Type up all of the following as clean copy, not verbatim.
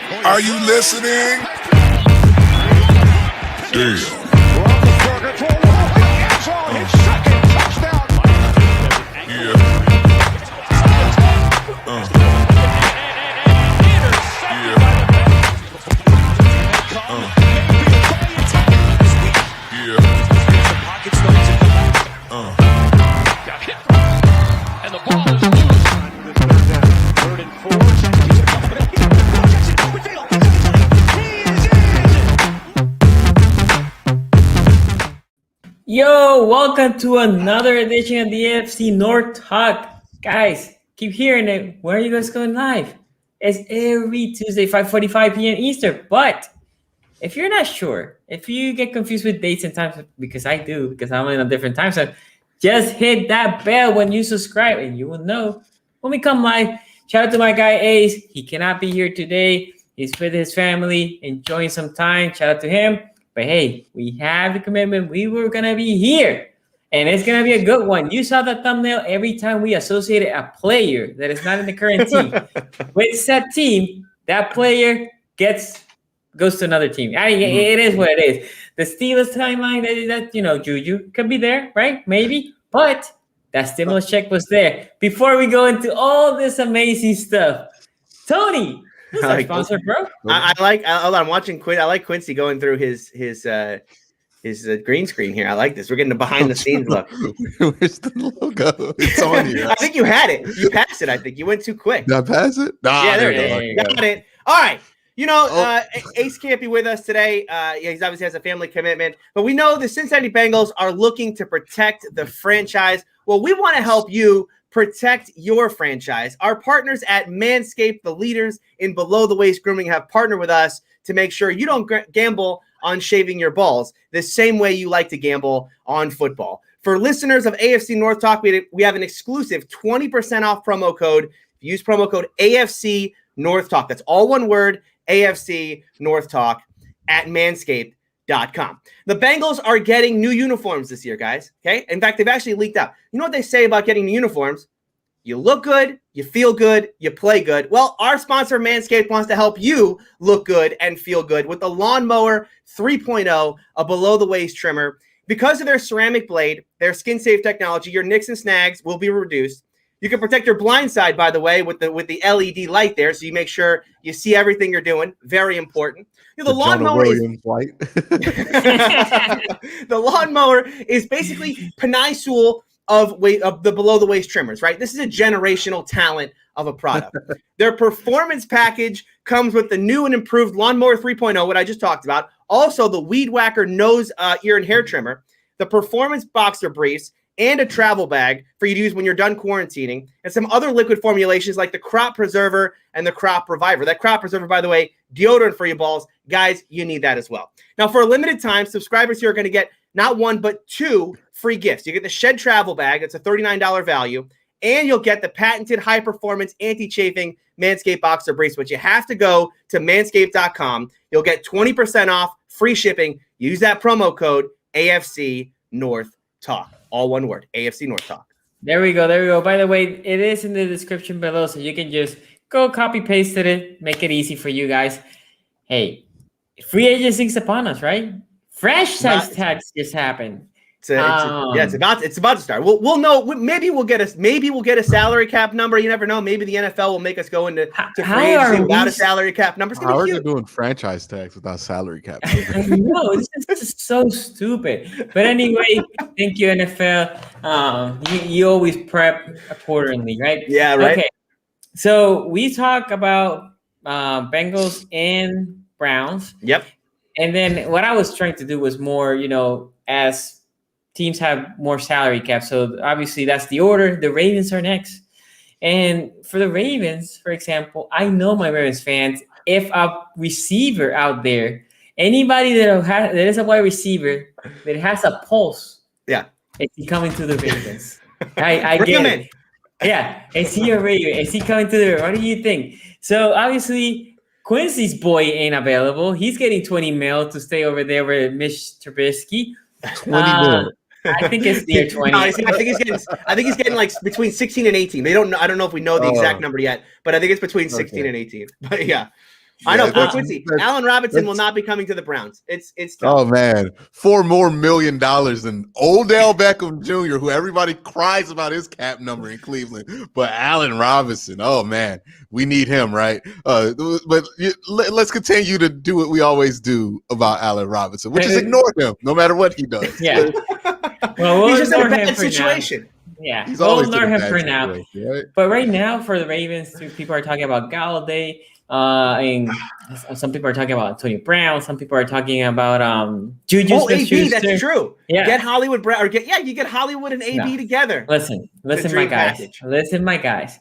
Are you listening? Damn. Roethlisberger to a wall in the end zone. His second touchdown. Yeah. And the ball is loose. Third and 4. He's coming. Jackson open field. He is in. Yo, welcome to another edition of the AFC North Talk. Guys, keep hearing it. Where are you guys going live? It's every Tuesday, 5:45 p.m. Eastern. But if you're not sure, if you get confused with dates and times, because I do, because I'm in a different time zone, just hit that bell when you subscribe and you will know when we come live. Shout out to my guy Ace. He cannot be here today. He's with his family, enjoying some time. Shout out to him. But hey, we have the commitment. We were going to be here. And it's going to be a good one. You saw the thumbnail. Every time we associated a player that is not in the current team with said team, that player goes to another team. I mean, it is what it is. The Steelers timeline, that Juju could be there, right? Maybe. But that stimulus check was there. Before we go into all this amazing stuff, Tony, who's our sponsor, bro? I'm watching Quinn. I like Quincy going through his green screen here. I like this. We're getting a behind the scenes look. Where's the logo? It's on here. I think you had it. You passed it. I think you went too quick. Did I pass it? Nah, yeah, there it is. Got it. All right. Ace can't be with us today. He obviously has a family commitment, but we know the Cincinnati Bengals are looking to protect the franchise. Well, we want to help you protect your franchise. Our partners at Manscaped, the leaders in below-the-waist grooming, have partnered with us to make sure you don't gamble on shaving your balls the same way you like to gamble on football. For listeners of AFC North Talk, we have an exclusive 20% off promo code. Use promo code AFC North Talk. That's all one word, AFC North Talk at manscaped.com. The Bengals are getting new uniforms this year, guys. Okay. In fact, they've actually leaked out. You know what they say about getting new uniforms? You look good, you feel good, you play good. Well, our sponsor, Manscaped, wants to help you look good and feel good with the Lawnmower 3.0, a below-the-waist trimmer. Because of their ceramic blade, their skin-safe technology, your nicks and snags will be reduced. You can protect your blind side, by the way, with the LED light there, so you make sure you see everything you're doing. Very important. The lawnmower light. The lawnmower is basically Penisul of the below the waist trimmers, right? This is a generational talent of a product. Their performance package comes with the new and improved Lawnmower 3.0, what I just talked about. Also, the Weed Whacker nose, ear, and hair trimmer, the performance boxer briefs, and a travel bag for you to use when you're done quarantining, and some other liquid formulations like the Crop Preserver and the Crop Reviver. That Crop Preserver, by the way, deodorant for your balls. Guys, you need that as well. Now, for a limited time, subscribers here are going to get not one, but two free gifts. You get the Shed Travel Bag. It's a $39 value. And you'll get the patented high-performance anti-chafing Manscaped Boxer Briefs, but you have to go to manscaped.com. You'll get 20% off, free shipping. Use that promo code AFC North Talk. All one word, AFC North Talk. There we go. By the way, it is in the description below, so you can just go copy-paste it, make it easy for you guys. Hey, free agency is upon us, right? Franchise tax just happened. It's about to start. We'll know. Maybe we'll get a salary cap number. You never know. Maybe the NFL will make us go into free agency without a salary cap number. How are they doing franchise tax without salary cap? I know, this is just so stupid. But anyway, thank you, NFL. You always prep accordingly, right? Yeah, right. Okay. So we talk about Bengals and Browns. Yep. And then what I was trying to do was more, as teams have more salary cap. So obviously that's the order. The Ravens are next. And for the Ravens, for example, I know my Ravens fans, if a receiver out there, anybody that is a wide receiver that has a pulse, is he coming to the Ravens? I get it. Yeah. Is he a Raven? Is he coming to the Ravens? What do you think? So obviously Quincy's boy ain't available. He's getting $20 million to stay over there with Mitch Trubisky. $20 million. I think it's near 20. No, I think he's getting like between 16 and 18. I don't know if we know the exact number yet, but I think it's between 16 and 18. But yeah. I know, poor that's- Quincy. that's- Allen Robinson will that's- not be coming to the Browns. It's tough. Oh man, $4 more million than Odell Beckham Jr., who everybody cries about his cap number in Cleveland, but Allen Robinson, oh man, we need him, right? Let's continue to do what we always do about Allen Robinson, which is ignore him no matter what he does. Yeah. Well, we'll He's just in a ignore him bad for now. situation. Yeah, He's we'll always in ignore a him bad for now. situation, right? But right now, for the Ravens, people are talking about Galladay. And some people are talking about Antonio Brown. Some people are talking about Juju Oh, Smith-Schuster. AB, that's true. Yeah. Get Hollywood Brown, or you get Hollywood and AB No. together. Listen, my dream guys. package. Listen, my guys.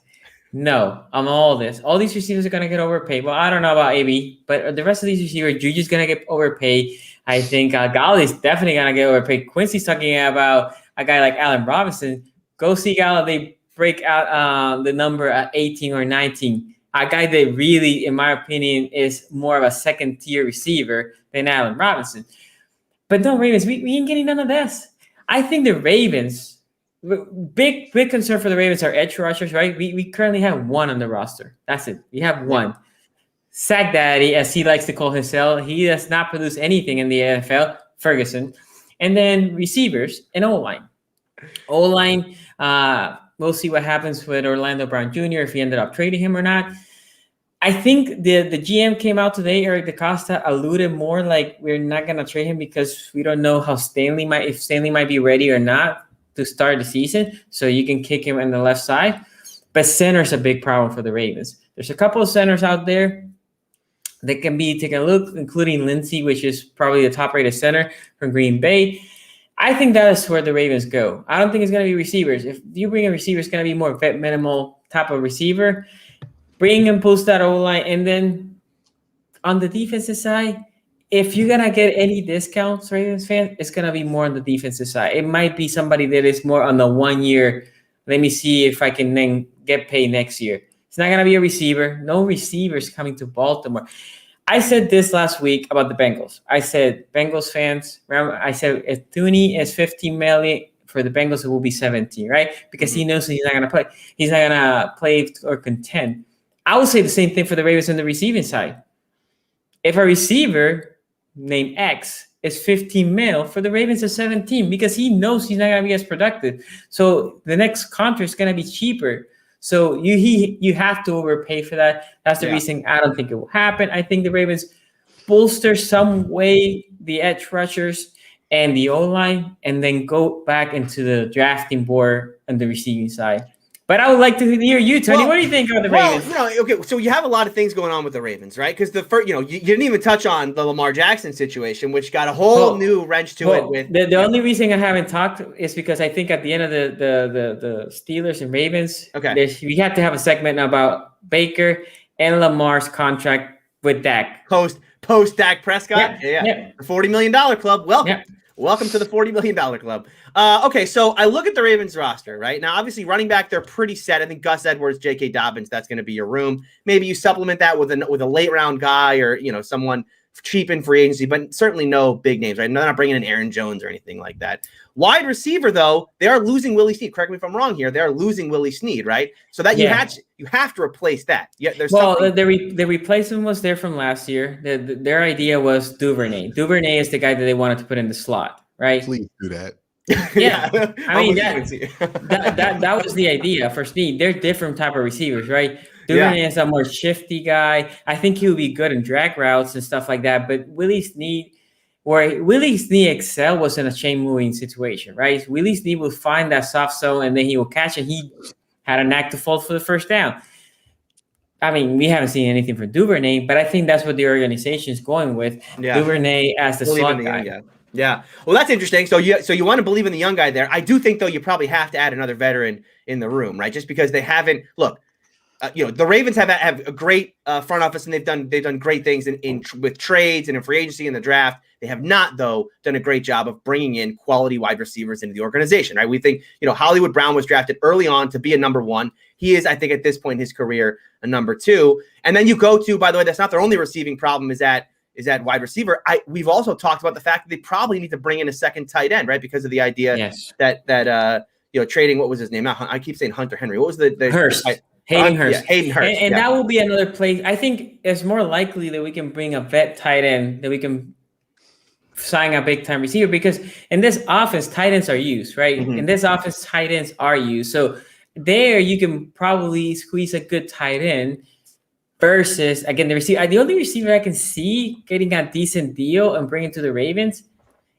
No, I'm all this. All these receivers are gonna get overpaid. Well, I don't know about AB, but the rest of these receivers, Juju's gonna get overpaid. I think Galladay's definitely gonna get overpaid. Quincy's talking about a guy like Allen Robinson. Go see Galladay break out the number at 18 or 19. A guy that really, in my opinion, is more of a second-tier receiver than Allen Robinson. But no, Ravens, we ain't getting none of this. I think the Ravens, big concern for the Ravens are edge rushers, right? We currently have one on the roster. That's it. We have one. Sack Daddy, as he likes to call himself, he does not produce anything in the NFL, Ferguson. And then receivers and O-line. O-line, we'll see what happens with Orlando Brown Jr., if he ended up trading him or not. I think the GM came out today, Eric DaCosta, alluded more like we're not going to trade him because we don't know how if Stanley might be ready or not to start the season. So you can kick him on the left side. But center's a big problem for the Ravens. There's a couple of centers out there that can be taken a look, including Lindsey, which is probably the top-rated center from Green Bay. I think that is where the Ravens go. I don't think it's going to be receivers. If you bring a receiver, it's going to be more vet minimal type of receiver. Bring and post that O-line. And then on the defensive side, if you're going to get any discounts, Ravens fans, it's going to be more on the defensive side. It might be somebody that is more on the 1 year. Let me see if I can then get paid next year. It's not going to be a receiver. No receivers coming to Baltimore. I said this last week about the Bengals. I said, Bengals fans, remember, I said if Thuney is $15 million for the Bengals, it will be 17, right? Because he knows he's not going to play. He's not going to play or contend. I would say the same thing for the Ravens on the receiving side. If a receiver named X is 15 mil, for the Ravens is 17 because he knows he's not going to be as productive. So the next contract is going to be cheaper. So you have to overpay for that. That's the reason I don't think it will happen. I think the Ravens bolster some way the edge rushers and the O-line and then go back into the drafting board on the receiving side. But I would like to hear you, Tony. What do you think of the Ravens? Okay, so you have a lot of things going on with the Ravens, right? Because the first, you didn't even touch on the Lamar Jackson situation, which got a whole new wrench to it. With the only reason I haven't talked is because I think at the end of the Steelers and Ravens, we have to have a segment about Baker and Lamar's contract with Dak. Post Dak Prescott, the $40 million club. Welcome to the $40 million club. Okay, so I look at the Ravens roster, right? Now, obviously, running back, they're pretty set. I think Gus Edwards, J.K. Dobbins, that's going to be your room. Maybe you supplement that with a late-round guy or, someone cheap in free agency, but certainly no big names, right? They're not bringing in Aaron Jones or anything like that. Wide receiver, though, they are losing Willie Snead. Correct me if I'm wrong here. They are losing Willie Snead, right? So that you have to replace that. Yeah, the replacement was there from last year. Their idea was Duvernay. Duvernay is the guy that they wanted to put in the slot, right? Please do that. Yeah, I mean that was the idea for Snead. They're different type of receivers, right? Duvernay is a more shifty guy. I think he would be good in drag routes and stuff like that. But Willie Snead, where Willie Snead excel was in a chain moving situation, right? Willie Snead will find that soft zone and then he will catch it. He had a knack to fall for the first down. I mean, we haven't seen anything from Duvernay, but I think that's what the organization is going with. Duvernay as the slot guy. Yeah. Well, that's interesting. So you want to believe in the young guy there. I do think, though, you probably have to add another veteran in the room, right? Just because they haven't – look, the Ravens have a great front office, and they've done great things with trades and in free agency and the draft. They have not, though, done a great job of bringing in quality wide receivers into the organization, right? We think, Hollywood Brown was drafted early on to be a number one. He is, I think, at this point in his career, a number two. And then you go to, by the way, that's not their only receiving problem is that wide receiver. We've also talked about the fact that they probably need to bring in a second tight end, right? Because of the idea that trading, what was his name? I keep saying Hunter Henry. What was the Hurst? Hayden Hurst. Yeah, Hayden Hurst. And that will be another place. I think it's more likely that we can bring a vet tight end, that we can sign a big time receiver, because in this offense, tight ends are used, right? Mm-hmm. In this offense, tight ends are used. So there you can probably squeeze a good tight end versus, again, the receiver. The only receiver I can see getting a decent deal and bringing to the Ravens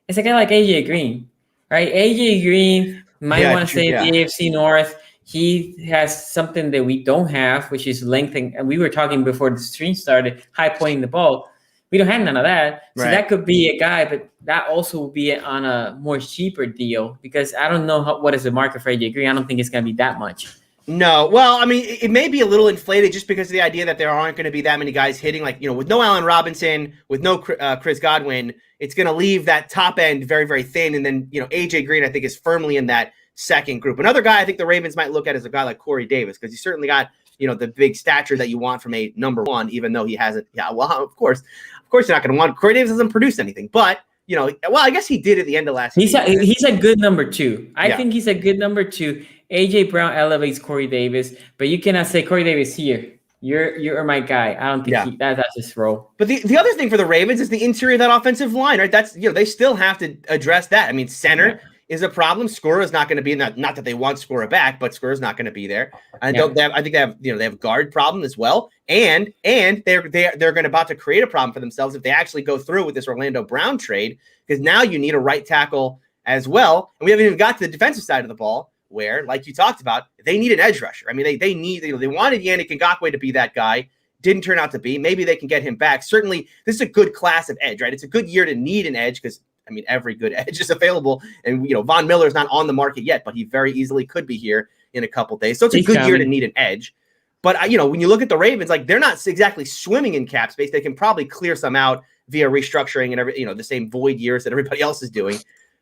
is a guy like AJ Green, right? AJ Green might want to stay at the AFC North. He has something that we don't have, which is lengthening. And we were talking before the stream started, high pointing the ball. We don't have none of that. So that could be a guy, but that also will be on a more cheaper deal, because I don't know what is the market for AJ Green. I don't think it's going to be that much. No. Well, I mean, it may be a little inflated just because of the idea that there aren't going to be that many guys hitting. Like, with no Allen Robinson, with no Chris Godwin, it's going to leave that top end very, very thin. And then, AJ Green, I think, is firmly in that second group. Another guy I think the Ravens might look at is a guy like Corey Davis, because he certainly got, the big stature that you want from a number one, even though he hasn't. Yeah, well, of course you're not going to want. Corey Davis hasn't produced anything, but I guess he did at the end of last season. He's a good number two. I think he's a good number two. AJ Brown elevates Corey Davis, but you cannot say Corey Davis here. You're my guy. I don't think that's his role. But the other thing for the Ravens is the interior of that offensive line, right? That's they still have to address that. I mean, center is a problem. Scorer is not going to be not that they want Scorer back, but Scorer is not going to be there. I think they have guard problem as well, and they're going to about to create a problem for themselves if they actually go through with this Orlando Brown trade, because now you need a right tackle as well, and we haven't even got to the defensive side of the ball, where, like you talked about, they need an edge rusher. I mean, they need, they wanted Yannick Ngakoue to be that guy. Didn't turn out to be. Maybe they can get him back. Certainly, this is a good class of edge, right? It's a good year to need an edge, because, I mean, every good edge is available. And, Von Miller's not on the market yet, but he very easily could be here in a couple days. So it's a good year to need an edge. But, when you look at the Ravens, like, they're not exactly swimming in cap space. They can probably clear some out via restructuring and the same void years that everybody else is doing.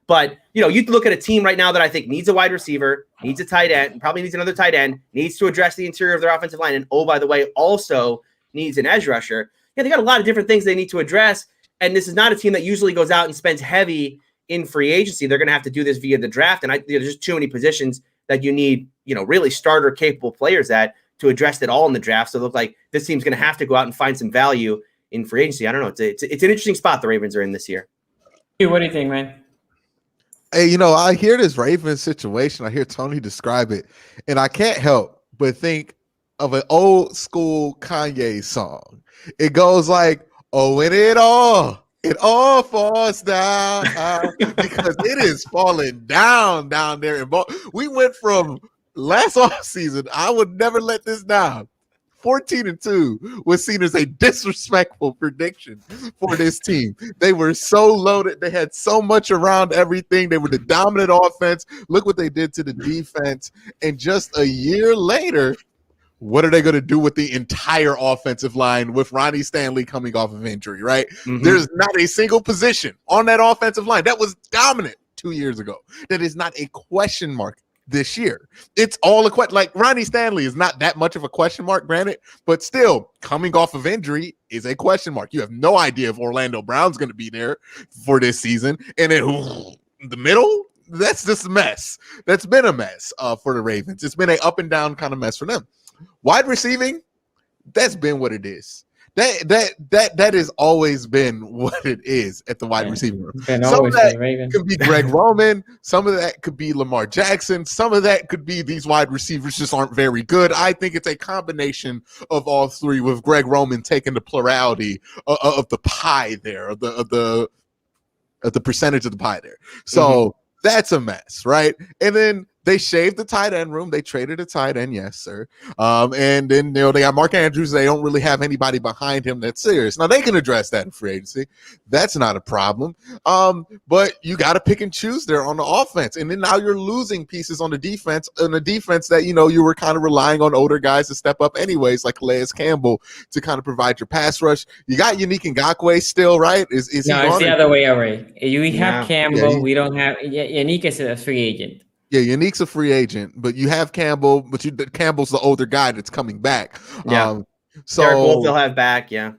But, you look at a team right now that I think needs a wide receiver, needs a tight end, probably needs another tight end, needs to address the interior of their offensive line, and, oh, by the way, also needs an edge rusher. Yeah, they got a lot of different things they need to address, and this is not a team that usually goes out and spends heavy in free agency. They're going to have to do this via the draft, and there's just too many positions that you need, really starter-capable players at to address it all in the draft. So it looks like this team's going to have to go out and find some value in free agency. I don't know. It's an interesting spot the Ravens are in this year. Hey, what do you think, man? Hey, I hear this Ravens situation. I hear Tony describe it, and I can't help but think of an old school Kanye song. It goes like, "Oh, and it all falls down," because it is falling down there. We went from last offseason, I would never let this down, 14-2 was seen as a disrespectful prediction for this team. They were so loaded. They had so much around everything. They were the dominant offense. Look what they did to the defense. And just a year later, what are they going to do with the entire offensive line with Ronnie Stanley coming off of injury, right? Mm-hmm. There's not a single position on that offensive line that was dominant 2 years ago that is not a question mark this year. It's all a question. Like, Ronnie Stanley is not that much of a question mark, granted, but still, coming off of injury is a question mark. You have no idea if Orlando Brown's going to be there for this season. And then the middle, that's just a mess. That's been a mess for the Ravens. It's been an up and down kind of mess for them. Wide receiving, that's been what it is. That has always been what it is at the wide receiver room. Some of that could be Greg Roman. Some of that could be Lamar Jackson. Some of that could be these wide receivers just aren't very good. I think it's a combination of all three, with Greg Roman taking the plurality of the pie there, of the percentage of the pie there. So that's a mess, right? And then they shaved the tight end room. They traded a tight end, yes, sir. And then they got Mark Andrews. They don't really have anybody behind him that's serious. Now they can address that in free agency. That's not a problem. But you got to pick and choose there on the offense. And then now you're losing pieces on the defense, that you were kind of relying on older guys to step up anyways, like Calais Campbell, to kind of provide your pass rush. You got Yannick Ngakoue still, right? No, it's the other way around. You have Campbell. We don't have Yannick is a free agent. Yeah, Yannick's a free agent, but you have Campbell, but Campbell's the older guy that's coming back. Yeah. So Derek Wolfe they'll have back, yeah.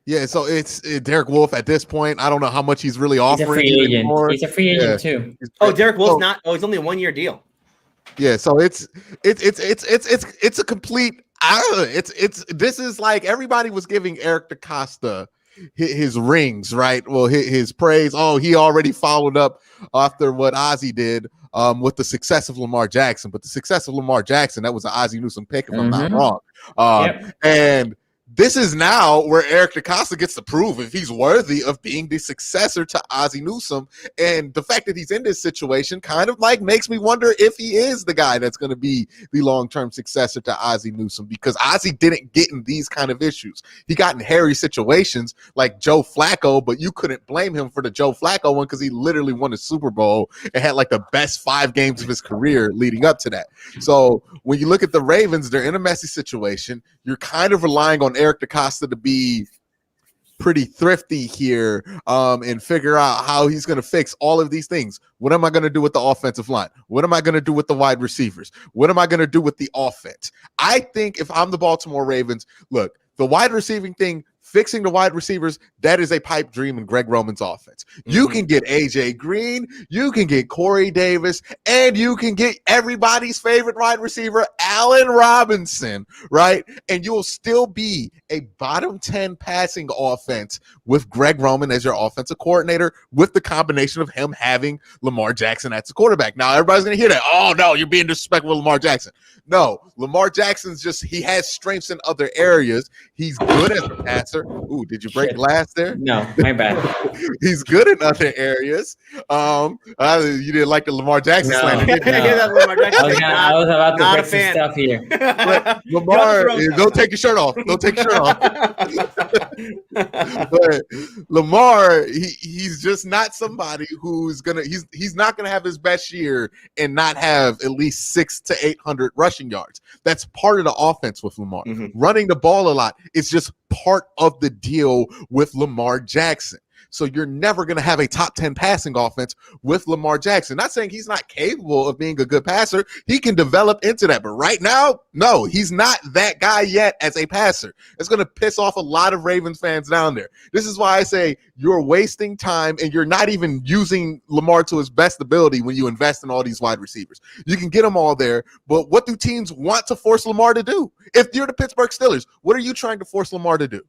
Yeah, so it's Derek Wolfe at this point. I don't know how much he's really offering. He's a free agent. He's a free agent too. Derek Wolfe's not. Oh, it's only a 1 year deal. Yeah, so it's a complete. I don't know. This is like everybody was giving Eric DaCosta his rings, right? Well, his praise. Oh, he already followed up after what Ozzie did with the success of Lamar Jackson. But the success of Lamar Jackson, that was an Ozzie Newsome pick, if I'm not wrong. And this is now where Eric DaCosta gets to prove if he's worthy of being the successor to Ozzie Newsome. And the fact that he's in this situation kind of like makes me wonder if he is the guy that's going to be the long-term successor to Ozzie Newsome, because Ozzie didn't get in these kind of issues. He got in hairy situations like Joe Flacco, but you couldn't blame him for the Joe Flacco one because he literally won a Super Bowl and had like the best 5 games of his career leading up to that. So when you look at the Ravens, they're in a messy situation. You're kind of relying on Eric DaCosta to be pretty thrifty here and figure out how he's going to fix all of these things. What am I going to do with the offensive line? What am I going to do with the wide receivers? What am I going to do with the offense? I think if I'm the Baltimore Ravens, look, the wide receiving thing, fixing the wide receivers, that is a pipe dream in Greg Roman's offense. You can get AJ Green, you can get Corey Davis, and you can get everybody's favorite wide receiver, Allen Robinson, right? And you'll still be a bottom 10 passing offense with Greg Roman as your offensive coordinator, with the combination of him having Lamar Jackson as the quarterback. Now, everybody's going to hear that. Oh, no, you're being disrespectful with Lamar Jackson. No, Lamar Jackson's he has strengths in other areas. He's good as a passer. Ooh, did you break glass there? No, my bad. He's good in other areas. You didn't like the Lamar Jackson slander. I was about to fix some stuff here. But Lamar, don't take your shirt off. Don't take your shirt off. But Lamar, he's just not somebody who's he's not gonna have his best year and not have at least 600 to 800 rushing yards. That's part of the offense with Lamar. Running the ball a lot is just part of the deal with Lamar Jackson. So you're never going to have a top 10 passing offense with Lamar Jackson. Not saying he's not capable of being a good passer. He can develop into that. But right now, no, he's not that guy yet as a passer. It's going to piss off a lot of Ravens fans down there. This is why I say you're wasting time and you're not even using Lamar to his best ability when you invest in all these wide receivers. You can get them all there, but what do teams want to force Lamar to do? If you're the Pittsburgh Steelers, what are you trying to force Lamar to do?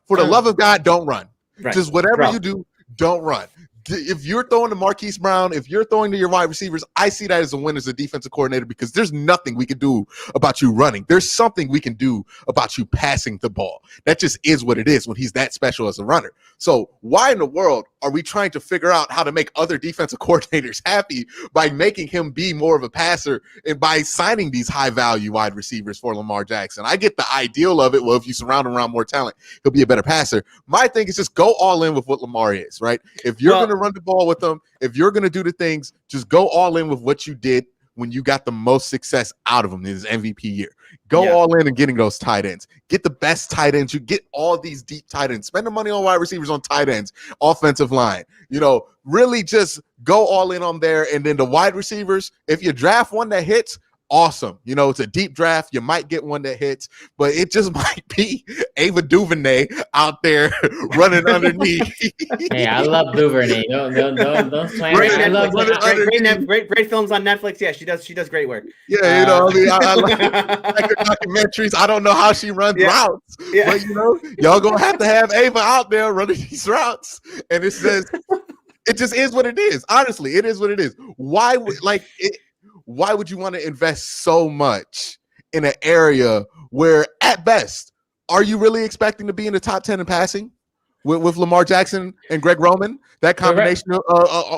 For the love of God, don't run. Right. Just whatever you do, don't run. If you're throwing to Marquise Brown, if you're throwing to your wide receivers, I see that as a win as a defensive coordinator, because there's nothing we can do about you running. There's something we can do about you passing the ball. That just is what it is when he's that special as a runner. So why in the world are we trying to figure out how to make other defensive coordinators happy by making him be more of a passer and by signing these high-value wide receivers for Lamar Jackson? I get the ideal of it. Well, if you surround him around more talent, he'll be a better passer. My thing is just go all in with what Lamar is, right? If you're going to run the ball with them, if you're going to do the things, just go all in with what you did when you got the most success out of him in his MVP year. Go all in and getting those tight ends. Get the best tight ends. You get all these deep tight ends. Spend the money on wide receivers, on tight ends, offensive line. Really just go all in on there. And then the wide receivers, if you draft one that hits, awesome. It's a deep draft. You might get one that hits, but it just might be Ava DuVernay out there running underneath. Hey, I love DuVernay. Don't slander. I love great films on Netflix. Yeah, she does great work. Yeah, I like her documentaries. I don't know how she runs routes, but y'all gonna have to have Ava out there running these routes, and it just is what it is. Honestly, it is what it is. Why would you want to invest so much in an area where, at best, are you really expecting to be in the top 10 in passing with Lamar Jackson and Greg Roman? That combination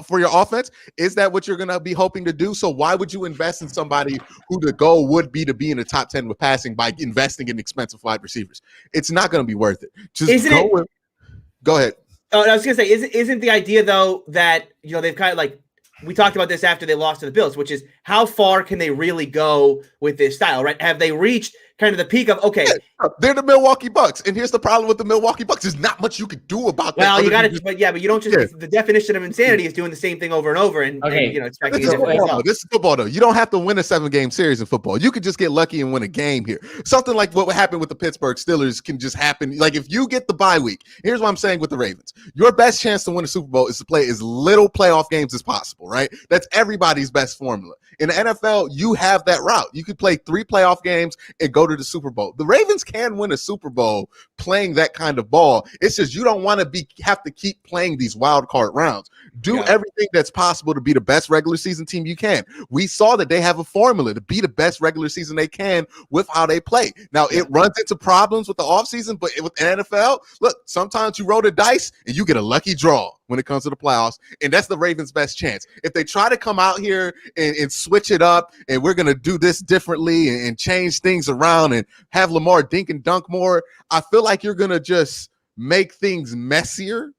for your offense, is that what you're going to be hoping to do? So why would you invest in somebody who the goal would be to be in the top 10 with passing by investing in expensive wide receivers? It's not going to be worth it. Go ahead. Oh, I was going to say, isn't the idea, though, that they've kind of we talked about this after they lost to the Bills, which is how far can they really go with this style, right? Have they reached kind of the peak of, okay. Yeah, they're the Milwaukee Bucks. And here's the problem with the Milwaukee Bucks. There's not much you could do about that. Well, you got to, but you don't just, the definition of insanity is doing the same thing over and over and expecting this is football, though. You don't have to win a 7-game series in football. You could just get lucky and win a game here. Something like what happened with the Pittsburgh Steelers can just happen. Like if you get the bye week, here's what I'm saying with the Ravens. Your best chance to win a Super Bowl is to play as little playoff games as possible, right? That's everybody's best formula. In the NFL, you have that route. You could play 3 playoff games and go to the Super Bowl. The Ravens can win a Super Bowl playing that kind of ball. It's just you don't want to have to keep playing these wild card rounds. Do everything that's possible to be the best regular season team you can. We saw that they have a formula to be the best regular season they can with how they play. Now, it runs into problems with the offseason, but with the NFL, look, sometimes you roll the dice and you get a lucky draw when it comes to the playoffs, and that's the Ravens' best chance. If they try to come out here and switch it up, and we're going to do this differently and change things around and have Lamar dink and dunk more, I feel like you're going to just make things messier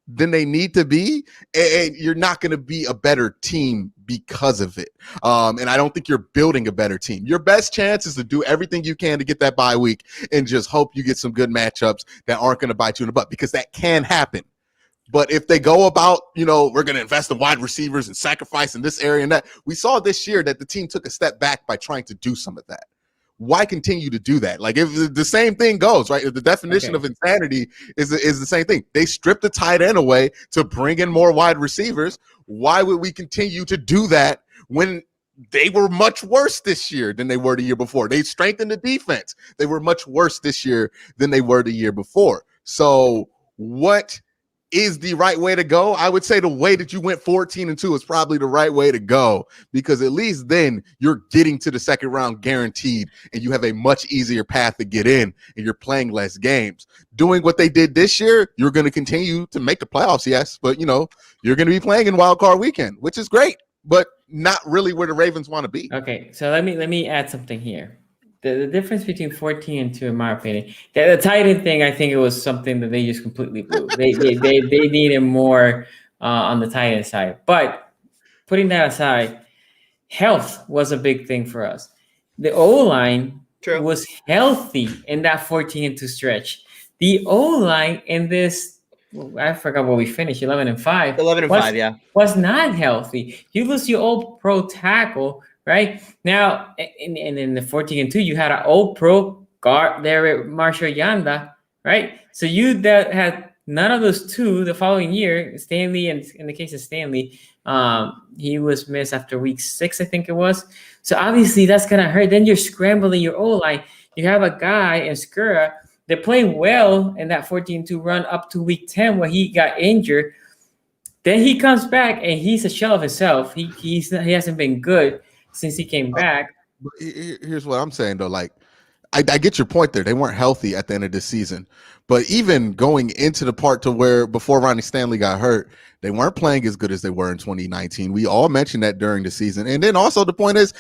than they need to be, and you're not going to be a better team because of it. And I don't think you're building a better team. Your best chance is to do everything you can to get that bye week and just hope you get some good matchups that aren't going to bite you in the butt, because that can happen. But if they go about, we're going to invest in wide receivers and sacrifice in this area and that, we saw this year that the team took a step back by trying to do some of that. Why continue to do that? Like, if the same thing goes, right? If the definition of insanity is the same thing. They stripped the tight end away to bring in more wide receivers. Why would we continue to do that when they were much worse this year than they were the year before? They strengthened the defense. They were much worse this year than they were the year before. So what is the right way to go? I would say the way that you went 14-2 is probably the right way to go, because at least then you're getting to the second round guaranteed, and you have a much easier path to get in, and you're playing less games. Doing what they did this year, you're going to continue to make the playoffs, yes, but you're going to be playing in wild card weekend, which is great, but not really where the Ravens want to be. Okay, so let me add something here. The difference between 14-2, in my opinion, the tight end thing, I think it was something that they just completely blew. They needed more on the tight end side. But putting that aside, health was a big thing for us. The O-line was healthy in that 14-2 stretch. The O-line in this, I forgot what we finished, 11-5. 11-5, yeah. Was not healthy. You lose your old pro tackle, right? Now, in the 14-2, you had an old pro guard there, Marshall Yanda, right? So you that had none of those two the following year. Stanley, and in the case of Stanley, he was missed after week 6, I think it was. So obviously that's going to hurt. Then you're scrambling your O-line. You have a guy in Skura that played well in that 14-2 run up to week 10 where he got injured. Then he comes back and he's a shell of himself. He hasn't been good since he came back. Here's what I'm saying, though. Like, I get your point there. They weren't healthy at the end of the season. But even going into the part to where before Ronnie Stanley got hurt, they weren't playing as good as they were in 2019. We all mentioned that during the season. And then also the point is,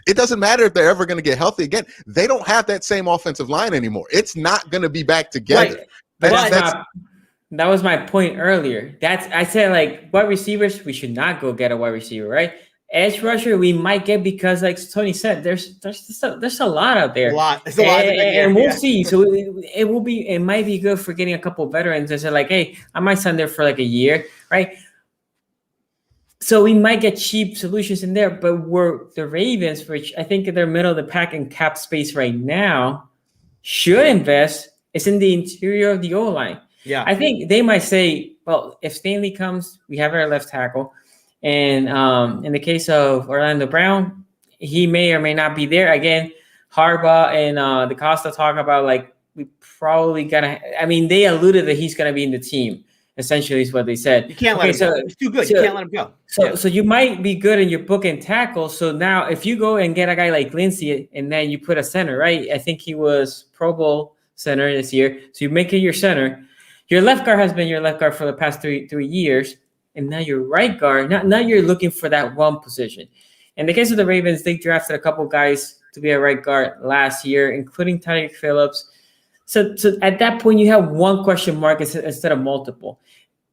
it doesn't matter if they're ever going to get healthy again. They don't have that same offensive line anymore. It's not going to be back together. Right. That was my point earlier. I said, like, wide receivers, we should not go get a wide receiver, right? Edge rusher, we might get, because, like Tony said, there's a lot out there. There's a lot, and we'll see. So it might be good for getting a couple veterans and say, like, hey, I might sign there for like a year, right? So we might get cheap solutions in there, but we're the Ravens, which I think they're middle of the pack in cap space right now, should invest is in the interior of the O-line. Yeah, I think they might say, well, if Stanley comes, we have our left tackle. And in the case of Orlando Brown, he may or may not be there. Again, Harbaugh and DeCosta talk about, like, we probably they alluded that he's going to be in the team, essentially is what they said. You can't let him go. He's too good. You can't let him go. So you might be good in your book and tackle. So now if you go and get a guy like Lindsey and then you put a center, right? I think he was Pro Bowl center this year. So you make it your center. Your left guard has been your left guard for the past three years. And now your right guard, now you're looking for that one position. In the case of the Ravens, they drafted a couple guys to be a right guard last year, including Tyreek Phillips. So at that point, you have one question mark instead of multiple.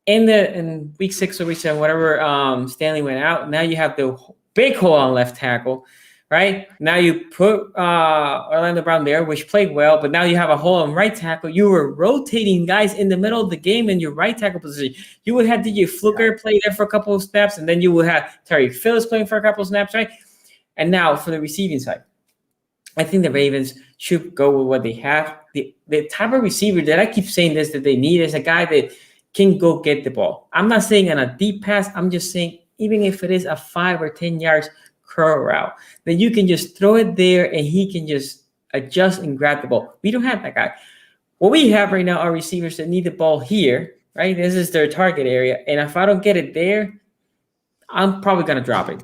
In week 6 or week 7, whatever, Stanley went out. Now you have the big hole on left tackle, right? Now you put Orlando Brown there, which played well, but now you have a hole on right tackle. You were rotating guys in the middle of the game in your right tackle position. You would have DJ Fluker play there for a couple of snaps, and then you would have Terry Phillips playing for a couple of snaps, right? And now for the receiving side, I think the Ravens should go with what they have. The type of receiver that I keep saying this that they need is a guy that can go get the ball. I'm not saying on a deep pass. I'm just saying even if it is a 5 or 10 yards curl route, then you can just throw it there and he can just adjust and grab the ball. We don't have that guy. What we have right now are receivers that need the ball here, right? This is their target area. And if I don't get it there, I'm probably going to drop it.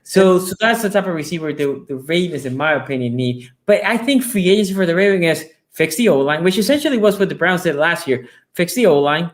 So that's the type of receiver the Ravens, in my opinion, need. But I think free agency for the Ravens is fix the O-line, which essentially was what the Browns did last year. Fix the O-line,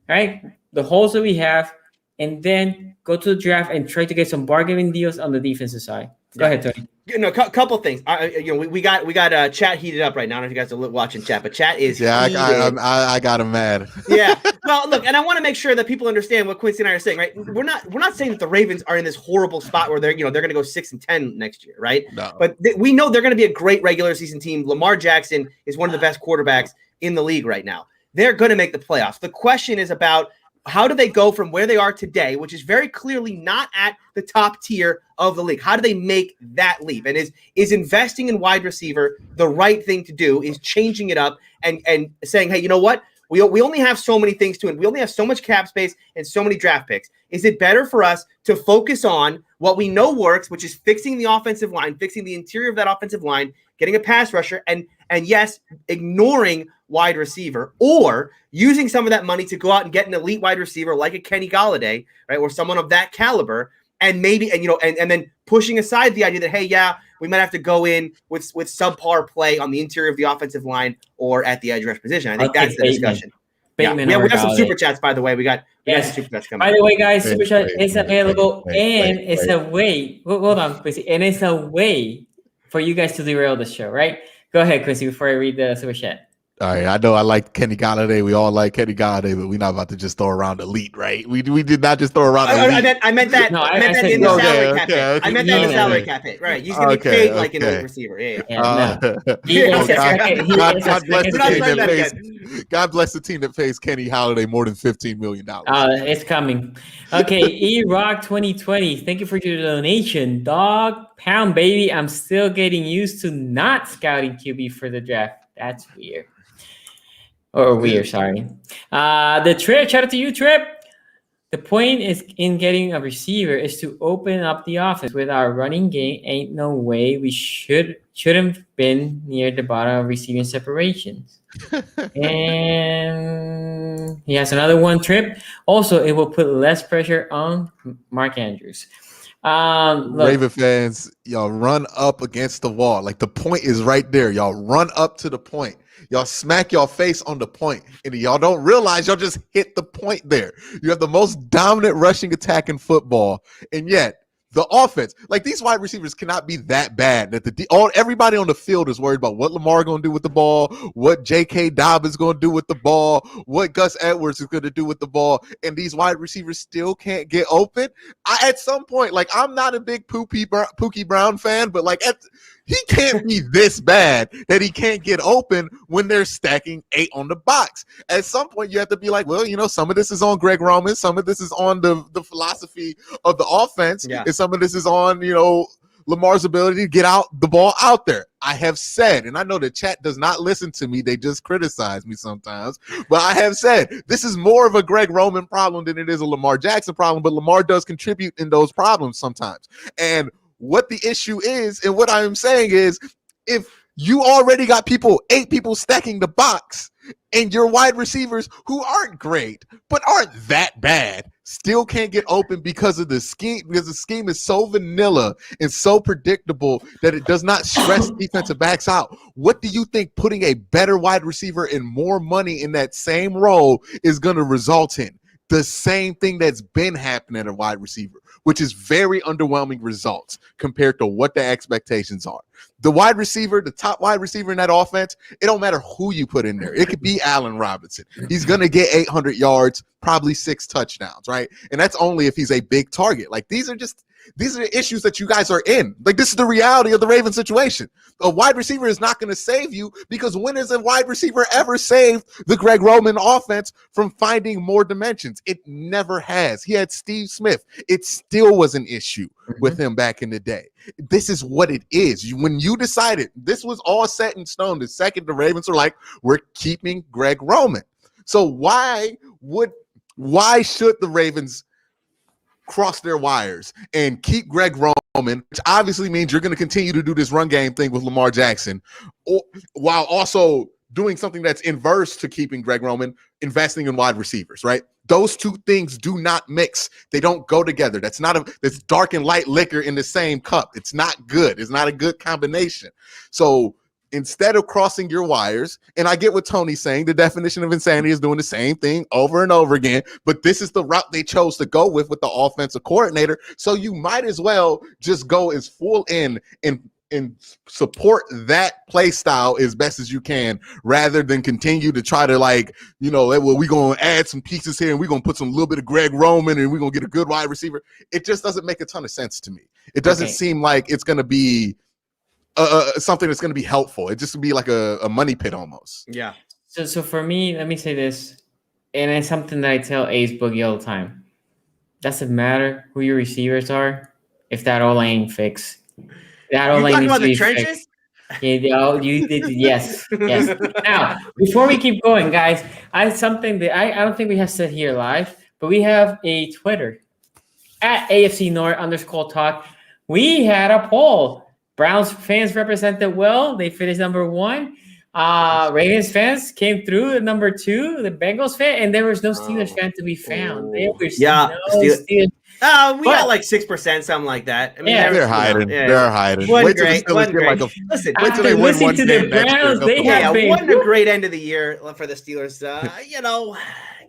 right? The holes that we have, and then go to the draft and try to get some bargaining deals on the defensive side. Go ahead, Tony. Couple things. We got chat heated up right now. I don't know if you guys are watching chat, but chat is heated. I got him mad. Yeah. Well, look, and I want to make sure that people understand what Quincy and I are saying, right? We're not saying that the Ravens are in this horrible spot where they're going to go 6-10 next year, right? No. But we know they're going to be a great regular season team. Lamar Jackson is one of the best quarterbacks in the league right now. They're going to make the playoffs. The question is about how do they go from where they are today, which is very clearly not at the top tier of the league? How do they make that leap? And is investing in wide receiver the right thing to do? Is changing it up and saying, hey, you know what? We only have so many things to it. We only have so much cap space and so many draft picks. Is it better for us to focus on what we know works, which is fixing the offensive line, fixing the interior of that offensive line, getting a pass rusher, and yes, ignoring wide receiver, or using some of that money to go out and get an elite wide receiver like a Kenny Golladay, right, or someone of that caliber, and maybe and then pushing aside the idea that, hey, yeah, we might have to go in with subpar play on the interior of the offensive line or at the edge rush position. I think that's the discussion. Bateman we have some super chats, by the way. We got some super chats coming. By the way, guys, super chat is available, and it's a way. Hold on, Quincy, and it's a way for you guys to derail the show, right? Go ahead, Quincy, before I read the super chat. All right, I know I like Kenny Golladay. We all like Kenny Golladay, but we're not about to just throw around elite, right? We did not just throw around elite. I meant that. No, I meant that in the salary cap hit. I meant that in the salary cap hit. Right? He's gonna be paid like an elite receiver. God bless the team that pays Kenny Golladay more than $15 million. It's coming. Okay, E-Rock 2020. Thank you for your donation, dog pound baby. I'm still getting used to not scouting QB for the draft. That's weird. Sorry. The Trip, shout out to you, Trip. The point is in getting a receiver is to open up the offense. With our running game, ain't no way we shouldn't been near the bottom of receiving separations. And he has another one, Trip. Also, it will put less pressure on Mark Andrews. Raven fans, y'all run up against the wall. Like the point is right there. Y'all run up to the point. Y'all smack your face on the point, and y'all don't realize y'all just hit the point there. You have the most dominant rushing attack in football, and yet the offense, like these wide receivers cannot be that bad that everybody on the field is worried about what Lamar going to do with the ball, what J.K. Dobbins going to do with the ball, what Gus Edwards is going to do with the ball, and these wide receivers still can't get open. At some point, like I'm not a big Pookie Brown fan, but like he can't be this bad that he can't get open when they're stacking 8 on the box. At some point, you have to be like, well, some of this is on Greg Roman, some of this is on the philosophy of the offense, and some of this is on, Lamar's ability to get the ball out there. I have said, and I know the chat does not listen to me, they just criticize me sometimes, but I have said this is more of a Greg Roman problem than it is a Lamar Jackson problem, but Lamar does contribute in those problems sometimes. And what the issue is, and what I am saying is, if you already got 8 people stacking the box, and your wide receivers who aren't great, but aren't that bad, still can't get open because of the scheme, because the scheme is so vanilla and so predictable that it does not stress defensive backs out. What do you think putting a better wide receiver and more money in that same role is going to result in? The same thing that's been happening at a wide receiver, which is very underwhelming results compared to what the expectations are. The wide receiver, the top wide receiver in that offense, it don't matter who you put in there. It could be Allen Robinson. He's going to get 800 yards, probably 6 touchdowns, right? And that's only if he's a big target. Like these are just These are the issues that you guys are in. Like, this is the reality of the Ravens situation. A wide receiver is not going to save you, because when has a wide receiver ever saved the Greg Roman offense from finding more dimensions? It never has. He had Steve Smith. It still was an issue with him back in the day. This is what it is. When you decided this was all set in stone, the second the Ravens were like, we're keeping Greg Roman. So why should the Ravens cross their wires and keep Greg Roman, which obviously means you're going to continue to do this run game thing with Lamar Jackson, while also doing something that's inverse to keeping Greg Roman, investing in wide receivers, right? Those two things do not mix. They don't go together. That's dark and light liquor in the same cup. It's not good. It's not a good combination. So instead of crossing your wires, and I get what Tony's saying, the definition of insanity is doing the same thing over and over again, but this is the route they chose to go with the offensive coordinator. So you might as well just go as full in and support that play style as best as you can, rather than continue to try to, like, well, we're going to add some pieces here and we're going to put some little bit of Greg Roman and we're going to get a good wide receiver. It just doesn't make a ton of sense to me. It doesn't seem like it's going to be something that's going to be helpful. It just would be like a money pit almost. Yeah. So for me, let me say this, and it's something that I tell Ace Boogie all the time. Doesn't matter who your receivers are if that O-line ain't fixed. That O-line needs to be fixed. You did, yes. Now, before we keep going, guys, something that I don't think we have said here live, but we have a Twitter at AFC North _talk. We had a poll. Browns fans represented well. They finished number 1. Ravens fans came through at number 2. The Bengals fan, and there was no Steelers fan to be found. There was Steelers. We got like 6%, something like that. I mean, they're hiding. Yeah. They're hiding. Wait till the Steelers get like Listen, wait till they win one to game the Browns, next year. Wasn't a great end of the year for the Steelers.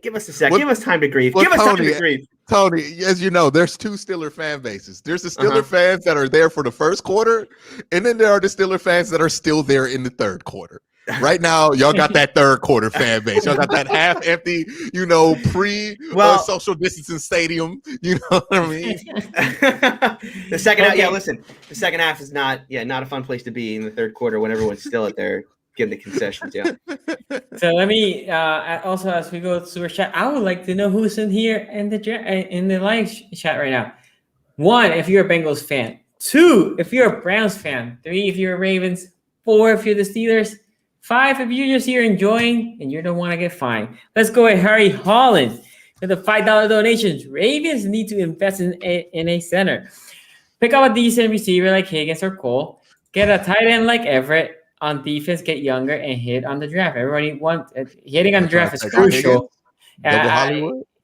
Give us a sec. Give us time to grieve. Give us time to grieve. Tony, as you know, there's 2 Steeler fan bases. There's the Steeler fans that are there for the first quarter, and then there are the Steeler fans that are still there in the third quarter. Right now, y'all got that third quarter fan base. Y'all got that half empty, social distancing stadium. You know what I mean? The second half, listen. The second half is not a fun place to be in the third quarter when everyone's still out there getting the concessions. Yeah. So let me also, as we go to super chat, I would like to know who's in here in the live chat right now. 1, if you're a Bengals fan. 2, if you're a Browns fan. 3, if you're a Ravens. 4, if you're the Steelers. 5, if you're just here enjoying and you don't want to get fined. Let's go with Harry Holland with the $5 donations. Ravens need to invest in a center. Pick up a decent receiver like Higgins or Cole. Get a tight end like Everett. On defense, get younger and hit on the draft. Everybody wants hitting on the draft is crucial.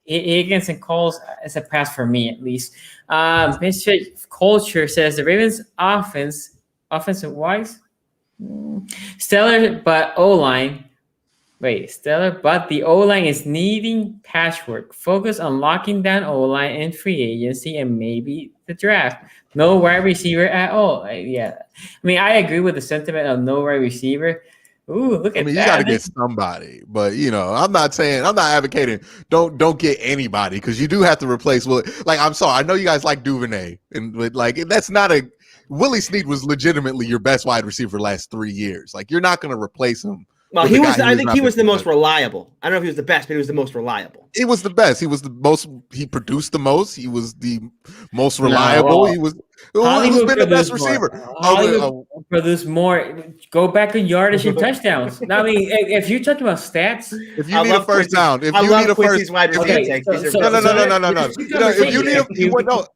Higgins and Cole's is a pass for me, at least. Mr. Culture says the Ravens offensive wise, stellar, but O-line. Stellar, but the O-line is needing patchwork. Focus on locking down O-line and free agency and maybe the draft. No wide receiver at all. I mean, I agree with the sentiment of no wide receiver. Ooh, look at that. You got to get somebody, but I'm not advocating don't get anybody, because you do have to replace Willie. Like, I'm sorry, I know you guys like Duvernay, that's not a Willie Snead was legitimately your best wide receiver the last 3 years. Like, you're not going to replace him. Well, I think he was the most reliable. I don't know if he was the best, but he was the most reliable. He was the best. He was the most. He produced the most. He was the most reliable. He was. Who's been the best receiver? Produce more. Go back to yardage and touchdowns. Now, I mean, if you're talking about stats, if you need a first down, if you need a first wide receiver, no. If you need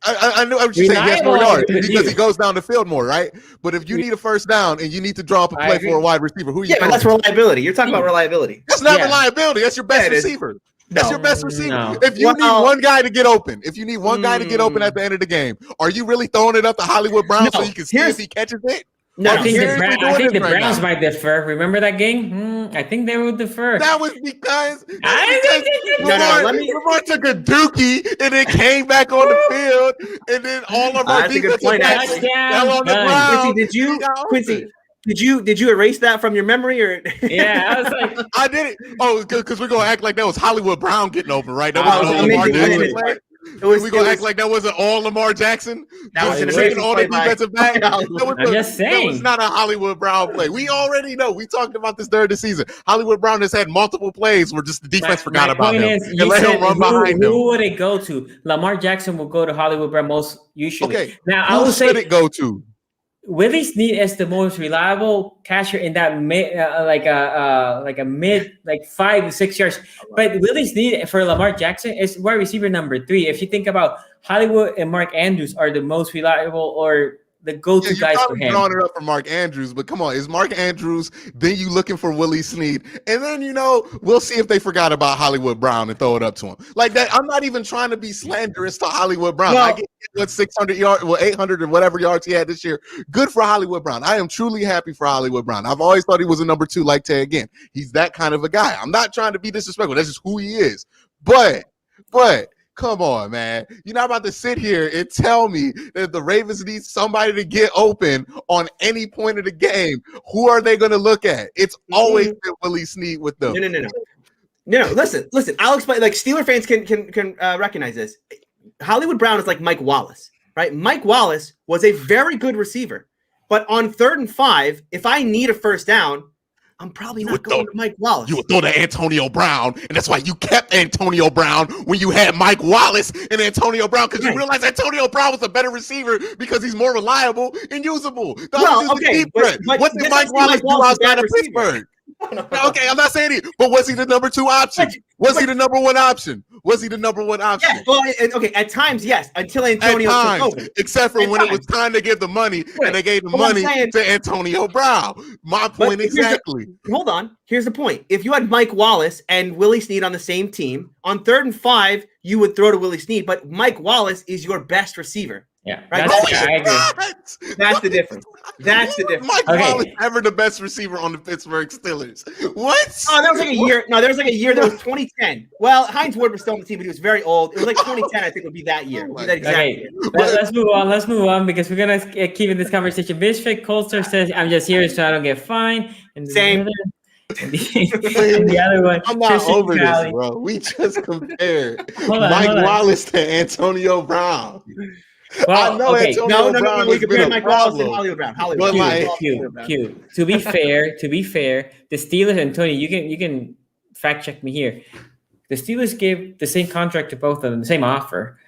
I know what you're saying. He has more yards because he goes down the field more, right? But if you need a first down and you need to draw up a play for a wide receiver, who you? Yeah, but that's reliability. You're talking about reliability. That's not reliability. That's your best receiver. That's your best receiver. No. If you need one guy to get open, at the end of the game, are you really throwing it up to Hollywood Brown so you can see if he catches it? No, I think the Browns might defer. Remember that game? I think they would defer. That was because Lamar took a dookie and then came back on the field, and then all of our defensive backs fell on the ground. Quincy, did you erase that from your memory, or? Yeah, I was like, I did it. Oh, because we're gonna act like that was Hollywood Brown getting open, right? That was was. We gonna act like that wasn't all Lamar Jackson? That was Just an taking amazing all the play by defensive back. Hollywood. I'm just That was saying. not a Hollywood Brown play. We already know. We talked about this during the season. Hollywood Brown has had multiple plays where just the defense forgot about him Is, and let him run behind him. Who would it go to? Lamar Jackson will go to Hollywood Brown most usually. Okay, Now I who would should say it go to? Willie Snead is the most reliable catcher in that mid, like a mid, like 5 to 6 yards. But Willie Snead for Lamar Jackson is wide receiver number 3. If you think about Hollywood and Mark Andrews are the most reliable or the go-to guys for him. Drawing it up for Mark Andrews, but come on, is Mark Andrews? Then you looking for Willie Snead, and then we'll see if they forgot about Hollywood Brown and throw it up to him like that. I'm not even trying to be slanderous to Hollywood Brown. No. I get what 600 yards, 800 or whatever yards he had this year. Good for Hollywood Brown. I am truly happy for Hollywood Brown. I've always thought he was a number 2, like Tay again. He's that kind of a guy. I'm not trying to be disrespectful. That's just who he is. But. Come on, man. You're not about to sit here and tell me that the Ravens need somebody to get open on any point of the game. Who are they going to look at? It's always been Willie Snead with them. No. Listen. I'll explain. Like Steeler fans can recognize this. Hollywood Brown is like Mike Wallace, right? Mike Wallace was a very good receiver, but on 3rd and 5, if I need a first down, I'm probably not going to Mike Wallace. You would throw to Antonio Brown, and that's why you kept Antonio Brown when you had Mike Wallace and Antonio Brown, because you realized Antonio Brown was a better receiver because he's more reliable and usable. Well, okay, but what did Mike Wallace do outside of Pittsburgh? No. Okay, I'm not saying it, but was he the number 2 option? Was he the number 1 option? Yeah, well, okay, at times, yes, until Antonio took over. Except for when it was time to give the money, and they gave the money to Antonio Brown. My point exactly. Hold on. Here's the point. If you had Mike Wallace and Willie Snead on the same team, on 3rd and 5, you would throw to Willie Snead, but Mike Wallace is your best receiver. Yeah, right. I agree. That's the difference. Mike Wallace ever the best receiver on the Pittsburgh Steelers. What? Oh, there was like a year. No, there was like a year. That was 2010. Well, Hines Ward was still on the team, but he was very old. It was like 2010. I think would be that year. Let's move on because we're gonna keep in this conversation. Misfit Colster says, "I'm just here so I don't get fined." And same. The other one, I'm not over this, bro. We just compared Mike Wallace to Antonio Brown. Well, I know Antonio Brown we has been Mike a Wallace and problem. Hollywood Brown. Q. To be fair, the Steelers and Tony, you can fact check me here. The Steelers gave the same contract to both of them, the same offer.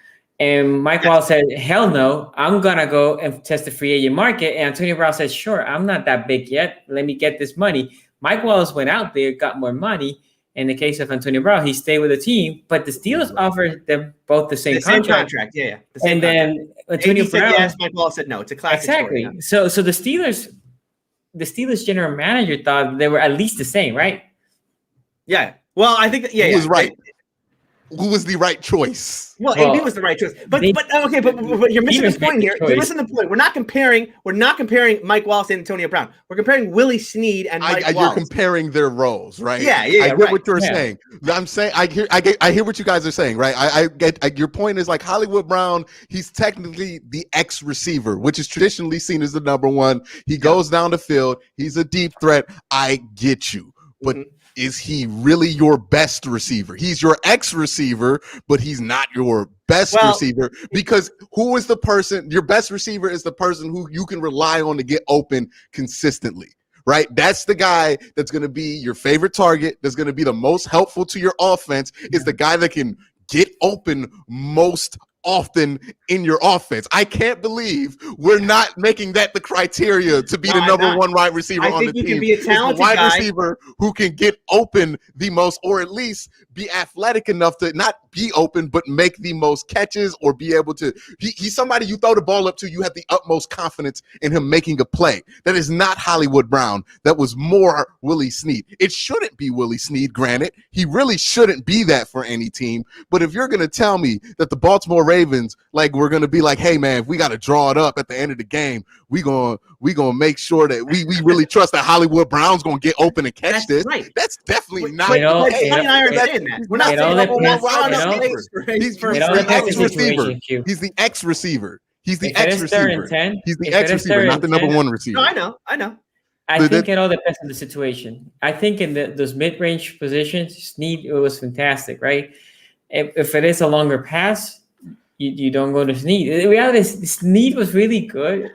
And Mike Wallace said, hell no, I'm going to go and test the free agent market. And Antonio Brown said, sure, I'm not that big yet. Let me get this money. Mike Wallace went out there, got more money. In the case of Antonio Brown, he stayed with the team, but the Steelers offered them both the same contract. Yeah. Then Antonio Brown, yes, Mike Wallace said no. It's a classic exactly. story, So the Steelers general manager thought they were at least the same, right? Yeah. Well, I think he was right. Who was the right choice? Well, AB was the right choice. But you're missing the point here. You're missing the point. We're not comparing Mike Wallace and Antonio Brown. We're comparing Willie Snead and Mike Wallace. You're comparing their roles, right? Yeah. I get what you're saying. I'm saying I hear what you guys are saying, right? I get your point is like Hollywood Brown, he's technically the X receiver, which is traditionally seen as the number 1. He goes down the field, he's a deep threat. I get you. But is he really your best receiver? He's your X receiver, but he's not your best receiver, because who is the person? Your best receiver is the person who you can rely on to get open consistently, right? That's the guy that's going to be your favorite target, that's going to be the most helpful to your offense, is the guy that can get open most often in your offense. I can't believe we're not making that the criteria to be the number 1 wide receiver on the team. Can be a talented wide guy. receiver who can get open the most, or at least be athletic enough to not be open, but make the most catches, or be able to. He's somebody you throw the ball up to, you have the utmost confidence in him making a play. That is not Hollywood Brown. That was more Willie Snead. It shouldn't be Willie Snead, granted. He really shouldn't be that for any team. But if you're going to tell me that the Baltimore Ravens, like, we're going to be like, hey, man, if we got to draw it up at the end of the game, we gonna make sure that we really trust that Hollywood Brown's going to get open and catch this. Right. That's definitely not. We're not saying that. We're not saying he's the X receiver. He's the X receiver. He's the X receiver. He's the X receiver, not the number 1 receiver. No, I know. I think it all depends on the situation. I think in those mid-range positions, Snead was fantastic, right? If it is a longer pass, you don't go to Snead. The reality is Snead was really good,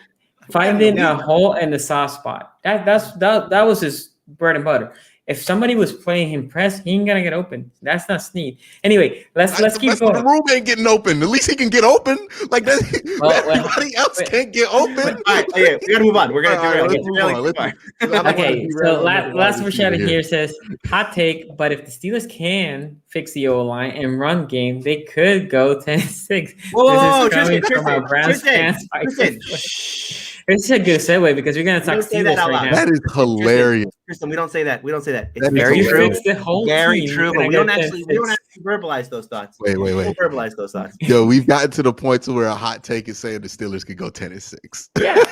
finding a hole in the soft spot. That was his bread and butter. If somebody was playing him press, he ain't gonna get open. That's not Snead. Anyway, let's keep going. The room ain't getting open. At least he can get open. Like that, everybody else can't get open. All right, yeah, we gotta move on. We're gonna Okay, so last Rashad here says hot take, but if the Steelers can fix the O line and run game, they could go 10-6. Whoa, this is coming from our Browns fans. This is a good segue because we're gonna talk Steelers right now. That is hilarious. Tristan, we don't say that. It's very true. Very true, but we don't actually verbalize those thoughts. Wait. We don't verbalize those thoughts. Yo, we've gotten to the point to where a hot take is saying the Steelers could go 10-6. Yeah.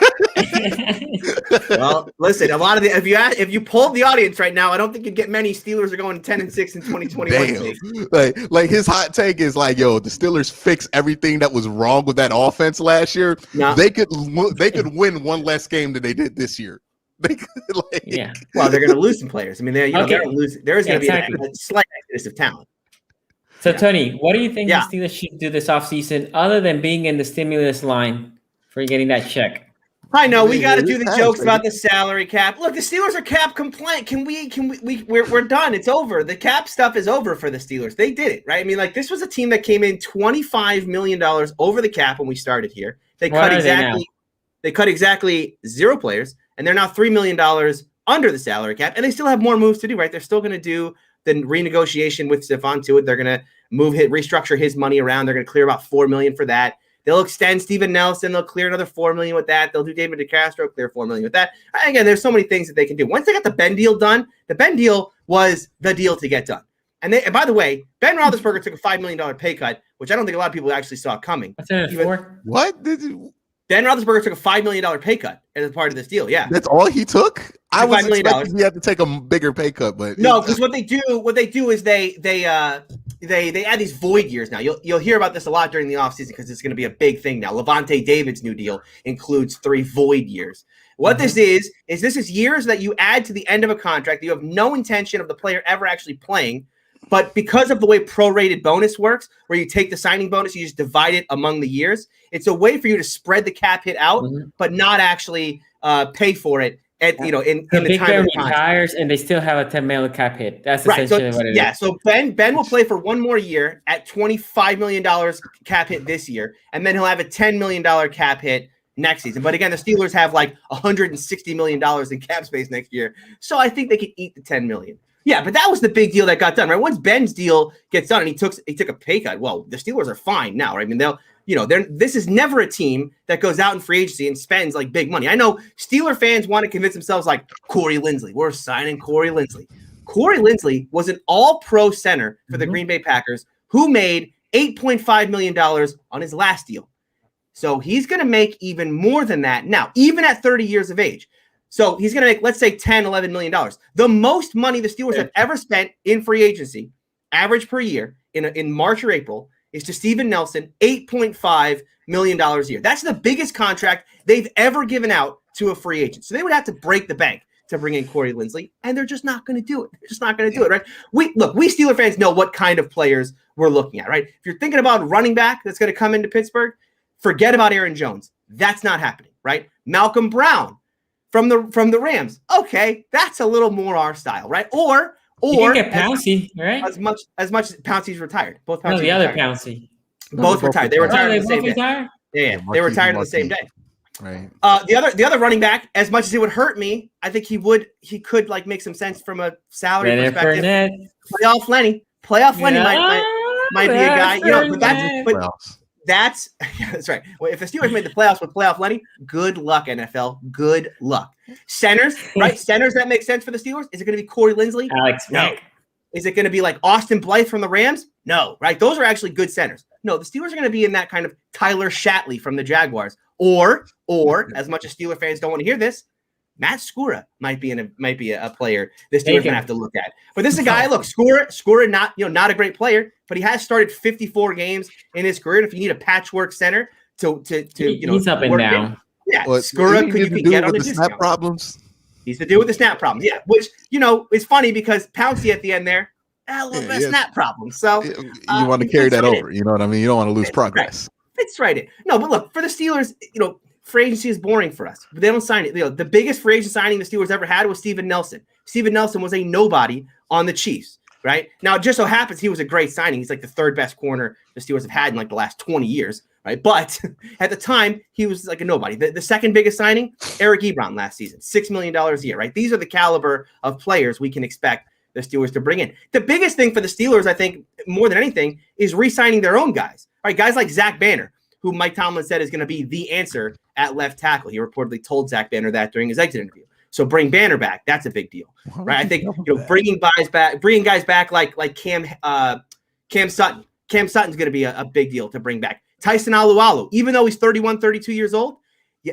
Well, listen, a lot of if you polled the audience right now, I don't think you'd get many Steelers are going 10-6 in 2021. Damn. Like his hot take is like, yo, the Steelers fix everything that was wrong with that offense last year. No. They could win one less game than they did this year. Yeah. Well, they're going to lose some players. I mean, they're going to lose. There is going to be a slight exodus of talent. So, Tony, what do you think the Steelers should do this offseason other than being in the stimulus line for getting that check? I know we got to do the jokes about the salary cap. Look, the Steelers are cap compliant. We're done. It's over. The cap stuff is over for the Steelers. They did it, right? I mean, like this was a team that came in $25 million over the cap when we started here. They cut exactly 0 players, and they're now $3 million under the salary cap, and they still have more moves to do, right? They're still going to do the renegotiation with Stephon Tuitt. They're going to restructure his money around. They're going to clear about $4 million for that. They'll extend Steven Nelson. They'll clear another $4 million with that. They'll do David DeCastro, clear $4 million with that. Again, there's so many things that they can do. Once they got the Ben deal done, the Ben deal was the deal to get done. And by the way, Ben Roethlisberger took a $5 million pay cut, which I don't think a lot of people actually saw coming. What? Ben Roethlisberger took a $5 million pay cut as a part of this deal. Yeah, that's all he took. I was expecting he had to take a bigger pay cut, but no, because what they do is they add these void years now. You'll hear about this a lot during the offseason because it's going to be a big thing now. Levante David's new deal includes 3 void years. What this is years that you add to the end of a contract that you have no intention of the player ever actually playing. But because of the way prorated bonus works, where you take the signing bonus, you just divide it among the years. It's a way for you to spread the cap hit out, but not actually pay for it. In the time of the retires, and they still have a $10 million cap hit. That's essentially what it is. Yeah. So Ben will play for one more year at $25 million cap hit this year, and then he'll have a $10 million cap hit next season. But again, the Steelers have like $160 million in cap space next year, so I think they could eat the $10 million. Yeah, but that was the big deal that got done, right? Once Ben's deal gets done and he took a pay cut, well, the Steelers are fine now, right? I mean, this is never a team that goes out in free agency and spends like big money. I know Steeler fans want to convince themselves like Corey Linsley. We're signing Corey Linsley. Corey Linsley was an all-pro center for the Green Bay Packers who made $8.5 million on his last deal. So he's going to make even more than that now, even at 30 years of age. So he's going to make, let's say, $10-11 million. The most money the Steelers have ever spent in free agency, average per year, in March or April, is to Steven Nelson, $8.5 million a year. That's the biggest contract they've ever given out to a free agent. So they would have to break the bank to bring in Corey Linsley, and they're just not going to do it. They're just not going to do it, right? We Steeler fans know what kind of players we're looking at, right? If you're thinking about a running back that's going to come into Pittsburgh, forget about Aaron Jones. That's not happening, right? Malcolm Brown from the Rams. Okay, that's a little more our style, right? Or you can get Pouncey, right? As much as Pouncey's retired. Both Pouncey. No, the other Pouncey. Both retired. They retired on the same day. Yeah, they retired on the same day. Right. The other running back, as much as it would hurt me, I think he could like make some sense from a salary perspective. Playoff Lenny might be a guy. That's right. Well, if the Steelers made the playoffs with playoff Lenny, good luck, NFL. Good luck. Centers, right? Centers that make sense for the Steelers. Is it going to be Corey Linsley? Alex no. Is it going to be like Austin Blythe from the Rams? No, right? Those are actually good centers. No, the Steelers are going to be in that kind of Tyler Shatley from the Jaguars. Or as much as Steeler fans don't want to hear this, Matt Skura might be a player the Steelers gonna have to look at. But this is a guy. Look, Skura, not a great player, but he has started 54 games in his career. And if you need a patchwork center to he's up and down. Skura could get on the snap problems. He's the dude with the snap problems. Yeah, which is funny because Pouncey at the end there, a little bit of snap problems. So you want to carry that over. You know what I mean? You don't want to lose progress. fits right in. No, but look, for the Steelers, free agency is boring for us. They don't sign it. The biggest free agent signing the Steelers ever had was Steven Nelson. Steven Nelson was a nobody on the Chiefs, right? Now, it just so happens he was a great signing. He's like the third best corner the Steelers have had in like the last 20 years, right? But at the time, he was like a nobody. The second biggest signing, Eric Ebron last season, $6 million a year, right? These are the caliber of players we can expect the Steelers to bring in. The biggest thing for the Steelers, I think, more than anything, is re-signing their own guys, right? Guys like Zach Banner, who Mike Tomlin said is going to be the answer at left tackle. He reportedly told Zach Banner that during his exit interview. So bring Banner back. That's a big deal, right? I think bringing guys back like Cam Sutton. Cam Sutton's going to be a big deal to bring back. Tyson Alualu, even though he's 31, 32 years old,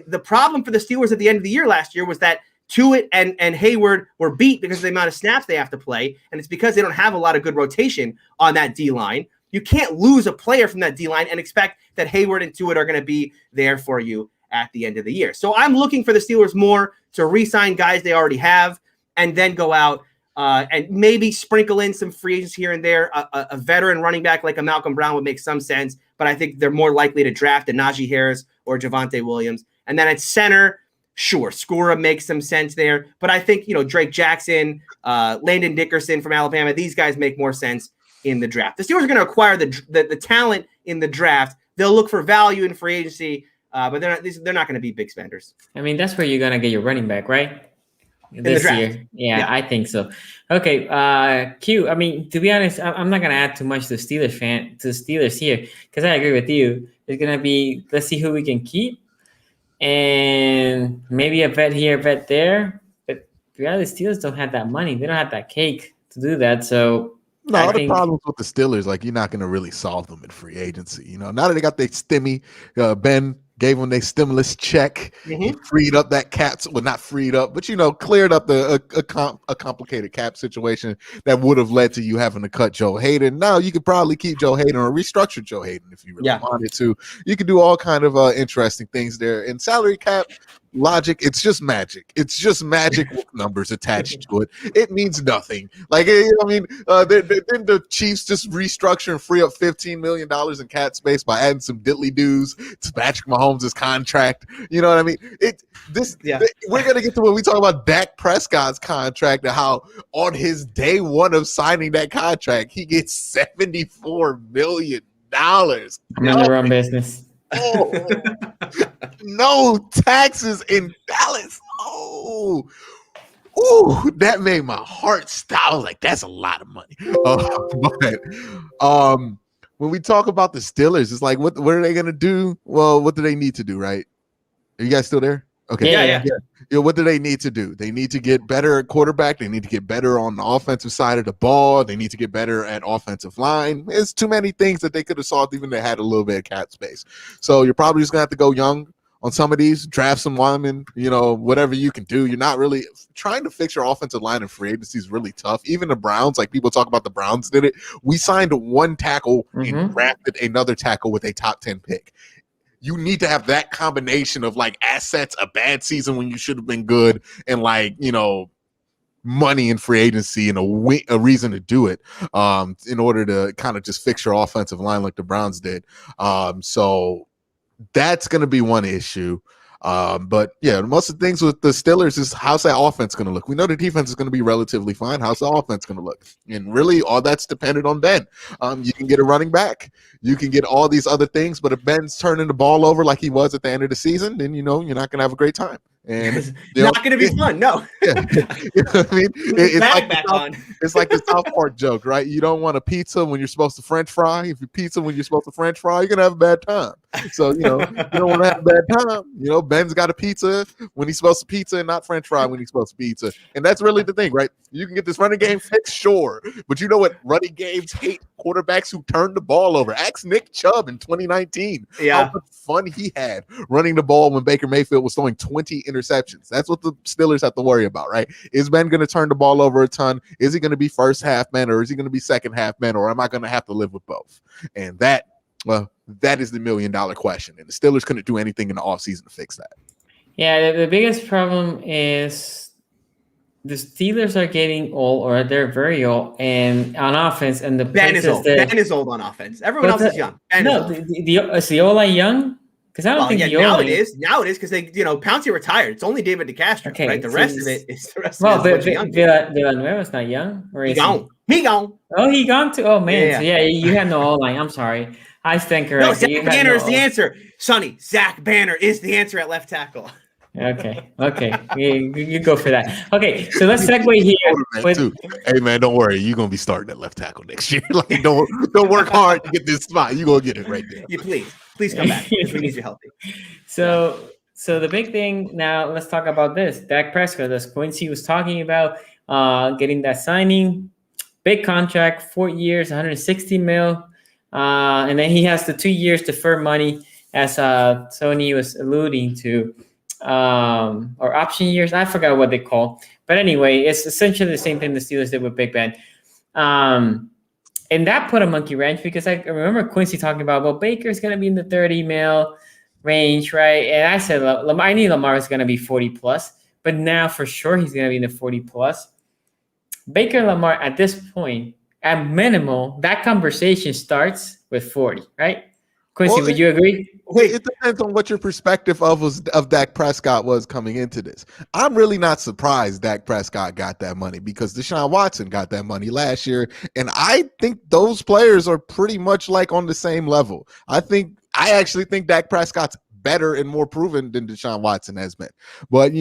the problem for the Steelers at the end of the year last year was that Tuitt and Hayward were beat because of the amount of snaps they have to play, and it's because they don't have a lot of good rotation on that D-line. You can't lose a player from that D-line and expect that Hayward and Tuitt are going to be there for you at the end of the year. So I'm looking for the Steelers more to re-sign guys they already have and then go out and maybe sprinkle in some free agents here and there. A veteran running back like a Malcolm Brown would make some sense, but I think they're more likely to draft a Najee Harris or Javonte Williams. And then at center, sure, Skura makes some sense there. But I think, Drake Jackson, Landon Dickerson from Alabama, these guys make more sense in the draft. The Steelers are going to acquire the talent in the draft. They'll look for value in free agency, but they're not going to be big spenders. I mean, that's where you're going to get your running back, right? This year. Yeah, I think so. Okay, Q, I mean, to be honest, I'm not going to add too much to the Steelers here, because I agree with you. It's going to be, let's see who we can keep, and maybe a vet here, a vet there. But the Steelers don't have that money. They don't have that cake to do that, so no, the problems with the Steelers, like, you're not going to really solve them in free agency. Now that they got their stimmy, Ben gave them their stimulus check. Mm-hmm. He freed up that cap. Well, not freed up, but, cleared up a complicated cap situation that would have led to you having to cut Joe Hayden. Now you could probably keep Joe Hayden or restructure Joe Hayden if you really wanted to. You could do all kind of interesting things there. In salary cap logic, it's just magic. It's just magic with numbers attached to it. It means nothing. Like, didn't the Chiefs just restructure and free up $15 million in cap space by adding some diddly doos to Patrick Mahomes' contract? You know what I mean? We're gonna get to when we talk about Dak Prescott's contract and how on his day one of signing that contract, he gets $74 million. I'm in the wrong business. Oh, no taxes in Dallas. Oh, that made my heart stop. I was like, that's a lot of money. But when we talk about the Steelers, it's like, what are they going to do? Well, what do they need to do, right? Are you guys still there? Okay. Yeah. What do they need to do? They need to get better at quarterback. They need to get better on the offensive side of the ball. They need to get better at offensive line. There's too many things that they could have solved even if they had a little bit of cap space. So you're probably just going to have to go young on some of these, draft some linemen, whatever you can do. You're not really trying to fix your offensive line in free agency is really tough. Even the Browns, like people talk about the Browns did it. We signed one tackle and drafted another tackle with a top 10 pick. You need to have that combination of like assets, a bad season when you should have been good, and money in free agency and a reason to do it in order to kind of just fix your offensive line like the Browns did. So that's going to be one issue. But yeah, most of the things with the Steelers is how's that offense going to look? We know the defense is going to be relatively fine. How's the offense going to look? And really all that's dependent on Ben. You can get a running back. You can get all these other things. But if Ben's turning the ball over like he was at the end of the season, then, you're not going to have a great time. And it's not going to be fun. No. Yeah. I mean, it's like the South Park joke, right? You don't want a pizza when you're supposed to French fry. If you pizza when you're supposed to French fry, you're going to have a bad time. So, you don't want to have a bad time. Ben's got a pizza when he's supposed to pizza and not French fry when he's supposed to pizza. And that's really the thing, right? You can get this running game fixed, sure. But you know what? Running games hate quarterbacks who turn the ball over. Ask Nick Chubb in 2019. Yeah. How much fun he had running the ball when Baker Mayfield was throwing 20 interceptions. That's what the Steelers have to worry about, right? Is Ben going to turn the ball over a ton? Is he going to be first half man, or is he going to be second half man, or am I going to have to live with both? And that is the $1 million question. And the Steelers couldn't do anything in the offseason to fix that. Yeah, the biggest problem is the Steelers are getting old, or they're very old, and on offense, and the Ben is places old. that Ben is old on offense. Everyone else is young. Ben is no, old. is the O-line young? Because I don't Well, think yeah, the now O-line it is. Now it is because they, Pouncey retired. It's only David DeCastro, Okay, right? The so rest of it's- it is the rest Well, of it is a bunch of young dudes. Villanueva's not young, or He is he? gone. He gone. Oh, he gone too. Oh man, Yeah. so yeah, you had no O-line. I'm sorry, I stand No, corrected. Zach You had Banner no is the answer. Sonny, Zach Banner is the answer at left tackle. Okay, you go for that. Okay, so let's segue here Quarterback, with too. Hey man, don't worry. You're gonna be starting at left tackle next year. Like, don't work hard to get this spot. You're gonna get it right there. You please come back because we need you healthy. So the big thing now, let's talk about this. Dak Prescott, as Quincy was talking about, getting that signing, big contract, 4 years, 160 mil, and then he has the 2 years deferred money, as Tony was alluding to, or option years. I forgot what they call, but anyway, it's essentially the same thing the Steelers did with Big Ben. And that put a monkey wrench, because I remember Quincy talking about, well, Baker's going to be in the 30 mil range, right? And I said, I knew Lamar was going to be 40 plus, but now for sure he's going to be in the 40 plus. Baker and Lamar, at this point, at minimal, that conversation starts with 40, right? Quincy, Well, would you agree? It depends on what your perspective of Dak Prescott was coming into this. I'm really not surprised Dak Prescott got that money, because Deshaun Watson got that money last year, and I think those players are pretty much like on the same level. I actually think Dak Prescott's better and more proven than Deshaun Watson has been. But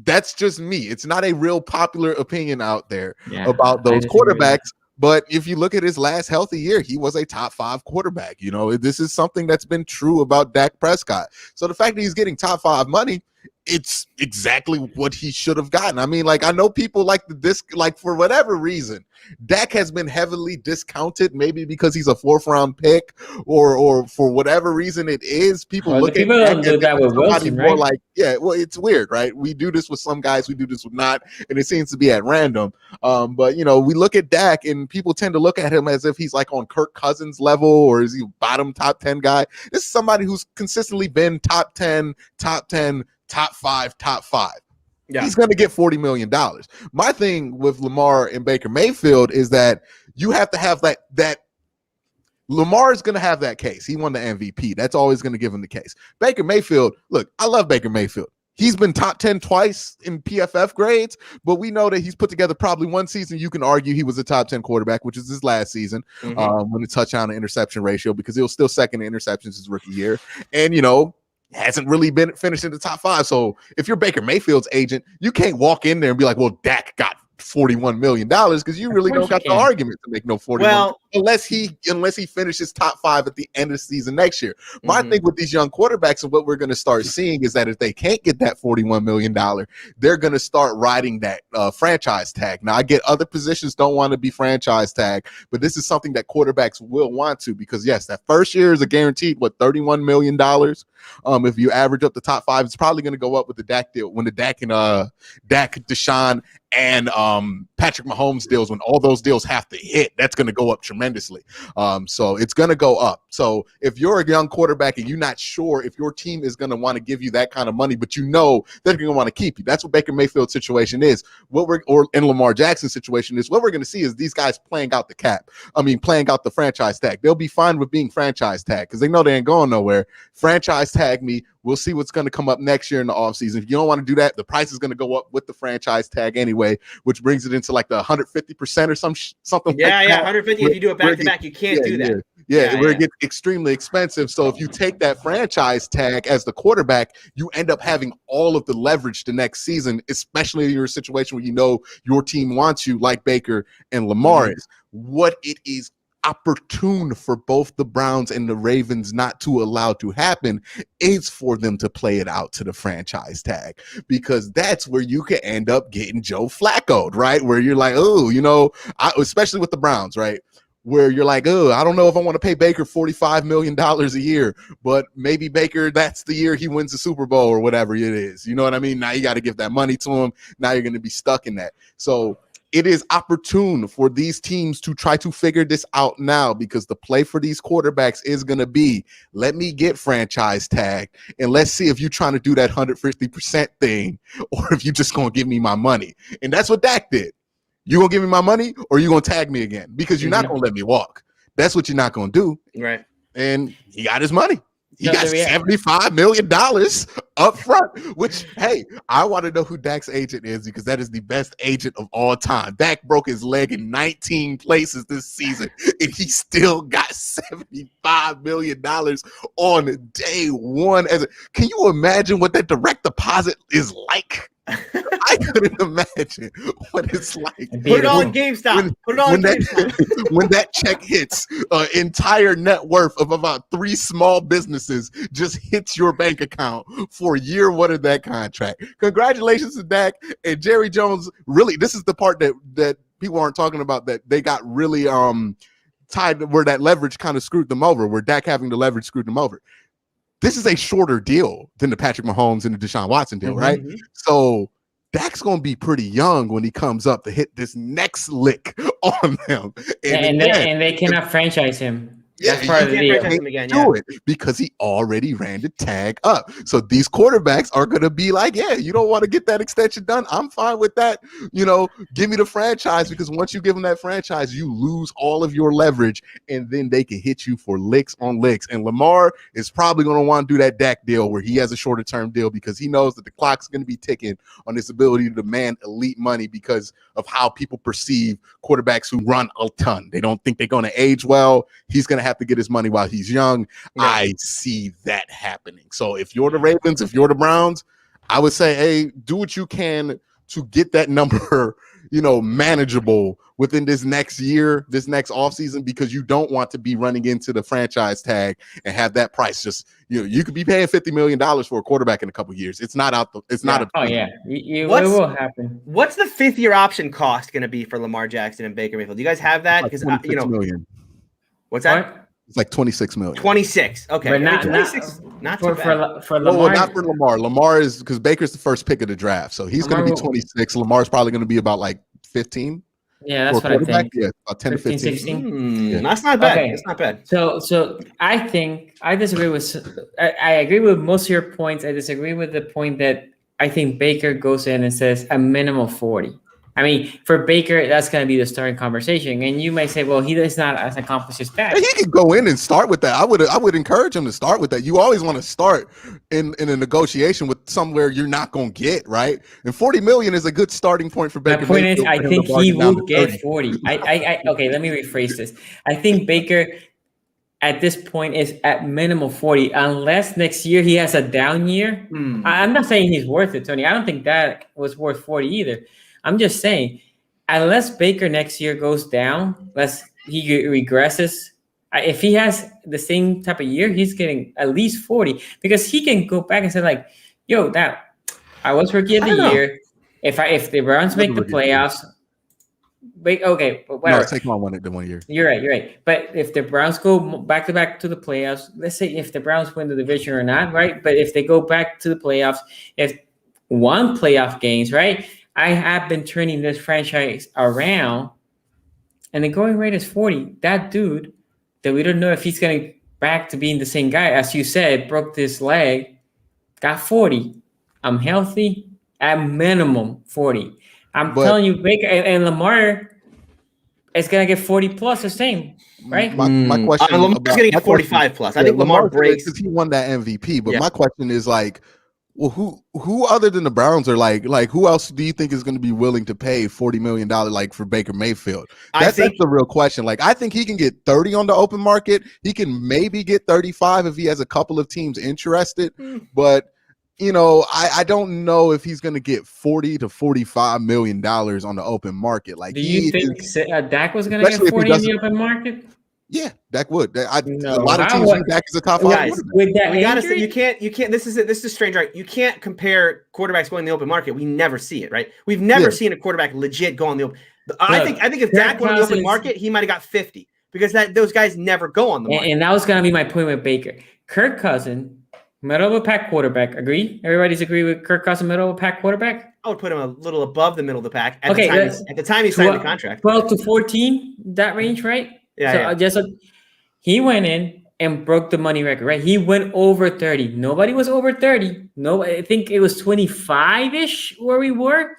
that's just me. It's not a real popular opinion out there about those quarterbacks. But if you look at his last healthy year, he was a top 5 quarterback. This is something that's been true about Dak Prescott. So the fact that he's getting top 5 money, it's exactly what he should have gotten. I mean, I know people like for whatever reason, Dak has been heavily discounted, maybe because he's a 4th round pick, or for whatever reason it is. People look at don't do that with Wilson, right? Like, yeah, well, it's weird, right? We do this with some guys, we do this with not, and it seems to be at random. But we look at Dak, and people tend to look at him as if he's like on Kirk Cousins level, or is he bottom top 10 guy? This is somebody who's consistently been top 10, top 5, top 5. Yeah. He's going to get $40 million. My thing with Lamar and Baker Mayfield is that you have to have that Lamar is going to have that case. He won the MVP. That's always going to give him the case. Baker Mayfield, look, I love Baker Mayfield. He's been top 10 twice in PFF grades, but we know that he's put together probably one season you can argue he was a top 10 quarterback, which is his last season, when the touchdown to interception ratio, because he was still second in interceptions his rookie year. And, hasn't really been finished in the top 5. So if you're Baker Mayfield's agent, you can't walk in there and be like, well, Dak got $41 million, because you really don't got the argument to make no 41 unless he finishes top 5 at the end of the season next year. My thing with these young quarterbacks, and what we're going to start seeing, is that if they can't get that $41 million, they're going to start riding that franchise tag. Now, I get other positions don't want to be franchise tag, but this is something that quarterbacks will want to, because yes, that first year is a guaranteed $31 million. If you average up the top 5, it's probably going to go up with the Dak deal, when the Dak and Deshaun and Patrick Mahomes deals, when all those deals have to hit, that's going to go up tremendously. So it's going to go up. So if you're a young quarterback and you're not sure if your team is going to want to give you that kind of money, but they're going to want to keep you. That's what Baker Mayfield's situation is. In Lamar Jackson's situation is, what we're going to see is these guys playing out the cap. Playing out the franchise tag. They'll be fine with being franchise tag because they know they ain't going nowhere. Franchise tag me. We'll see what's going to come up next year in the offseason. If you don't want to do that, the price is going to go up with the franchise tag anyway, which brings it into like the 150% or something. Yeah, like 150. If you do it back to back, you can't do that. Where it gets extremely expensive. So if you take that franchise tag as the quarterback, you end up having all of the leverage the next season, especially in your situation where your team wants you, like Baker and Lamar is. What it is opportune for both the Browns and the Ravens not to allow to happen is for them to play it out to the franchise tag, because that's where you can end up getting Joe Flacco'd, right? Where you're like, especially with the Browns, right? Where you're like, I don't know if I want to pay Baker $45 million a year, but maybe Baker, that's the year he wins the Super Bowl or whatever it is. You know what I mean? Now you got to give that money to him. Now you're going to be stuck in that. So it is opportune for these teams to try to figure this out now, because the play for these quarterbacks is going to be, let me get franchise tagged and let's see if you're trying to do that 150% thing or if you're just going to give me my money. And that's what Dak did. You going to give me my money or you going to tag me again? Because you're not going to let me walk. That's what you're not going to do. Right. And he got his money. He got $75 million up front, which, hey, I want to know who Dak's agent is, because that is the best agent of all time. Dak broke his leg in 19 places this season, and he still got $75 million on day one. Can you imagine what that direct deposit is like? I couldn't imagine what it's like. Put it on GameStop. When that check hits, entire net worth of about 3 small businesses just hits your bank account for year one of that contract. Congratulations to Dak and Jerry Jones. Really, this is the part that people aren't talking about, that they got really tied, where that leverage kind of screwed them over, where Dak having the leverage screwed them over. This is a shorter deal than the Patrick Mahomes and the Deshaun Watson deal, right? So Dak's going to be pretty young when he comes up to hit this next lick on them. And they cannot franchise him. That's part of the deal. It because he already ran the tag up. So these quarterbacks are going to be like, yeah, you don't want to get that extension done? I'm fine with that. Give me the franchise, because once you give them that franchise, you lose all of your leverage, and then they can hit you for licks on licks. And Lamar is probably going to want to do that Dak deal where he has a shorter term deal, because he knows that the clock's going to be ticking on his ability to demand elite money because of how people perceive quarterbacks who run a ton. They don't think they're going to age well. He's going to have to get his money while he's young. Yeah. I see that happening. So if you're the Ravens, if you're the Browns, I would say, hey, do what you can to get that number, manageable within this next year, this next offseason, because you don't want to be running into the franchise tag and have that price just, you could be paying $50 million for a quarterback in a couple of years. It's not out. It will happen. What's the 5th year option cost going to be for Lamar Jackson and Baker Mayfield? Do you guys have that? Because million. What's that? It's like 26 million. 26. Okay. But not for Lamar. Well, not for Lamar. Lamar is, because Baker's the first pick of the draft. So he's going to be 26. Lamar's probably going to be about like 15. Yeah, that's what I think. Yeah, about 10 15, to 15. 16. Yeah. That's not bad. Okay. That's not bad. So I think I disagree with. I agree with most of your points. I disagree with the point that I think Baker goes in and says a minimum 40. I mean, for Baker, that's going to be the starting conversation. And you may say, well, he is not as accomplished as Dak. He could go in and start with that. I would encourage him to start with that. You always want to start in a negotiation with somewhere you're not going to get, right? And $40 million is a good starting point for Baker. My point is, I think he will get 40. Okay, let me rephrase this. I think Baker at this point is at minimum 40, unless next year he has a down year. I'm not saying he's worth it, Tony. I don't think Dak was worth 40 either. I'm just saying, unless Baker next year goes down, unless he regresses, if he has the same type of year, he's getting at least 40, because he can go back and say like, yo, that I was rookie of the year. If the Browns make the playoffs, okay, whatever. No, take on the 1 year. You're right. But if the Browns go back to back to the playoffs, let's say if the Browns win the division or not, right? But if they go back to the playoffs, if one playoff games, right? I have been turning this franchise around, and the going rate is 40. That dude that we don't know if he's going back to being the same guy, as you said, broke this leg, got 40. I'm healthy, at minimum 40. I'm telling you, Baker and Lamar is going to get 40 plus the same, right? My question Lamar's going to get 45 plus. I think Lamar breaks because he won that MVP. But my question is like, well, who other than the Browns are like who else do you think is going to be willing to pay $40 million like for Baker Mayfield? That's the real question. Like, I think he can get 30 on the open market. He can maybe get 35 if he has a couple of teams interested. But I don't know if he's going to get $40 to $45 million on the open market. Like, do you think Dak was going to get 40 in the open market? Yeah, Dak would. A lot of teams think Dak is a top 5 guys, with that injury? You can't. This is strange, right? You can't compare quarterbacks going in the open market. We never see it, right? We've never seen a quarterback legit go on the open. I think if Dak went on the open market, he might have got 50, because those guys never go on the market. And that was going to be my point with Baker. Kirk Cousins Middle of a pack quarterback. Agree? Everybody's agree with Kirk Cousins, middle of a pack quarterback? I would put him a little above the middle of the pack at Okay, the time he signed the contract. 12 to 14, that range, right? Yeah, So he went in and broke the money record, right? He went over 30. Nobody was over 30. No, I think it was 25-ish where we were.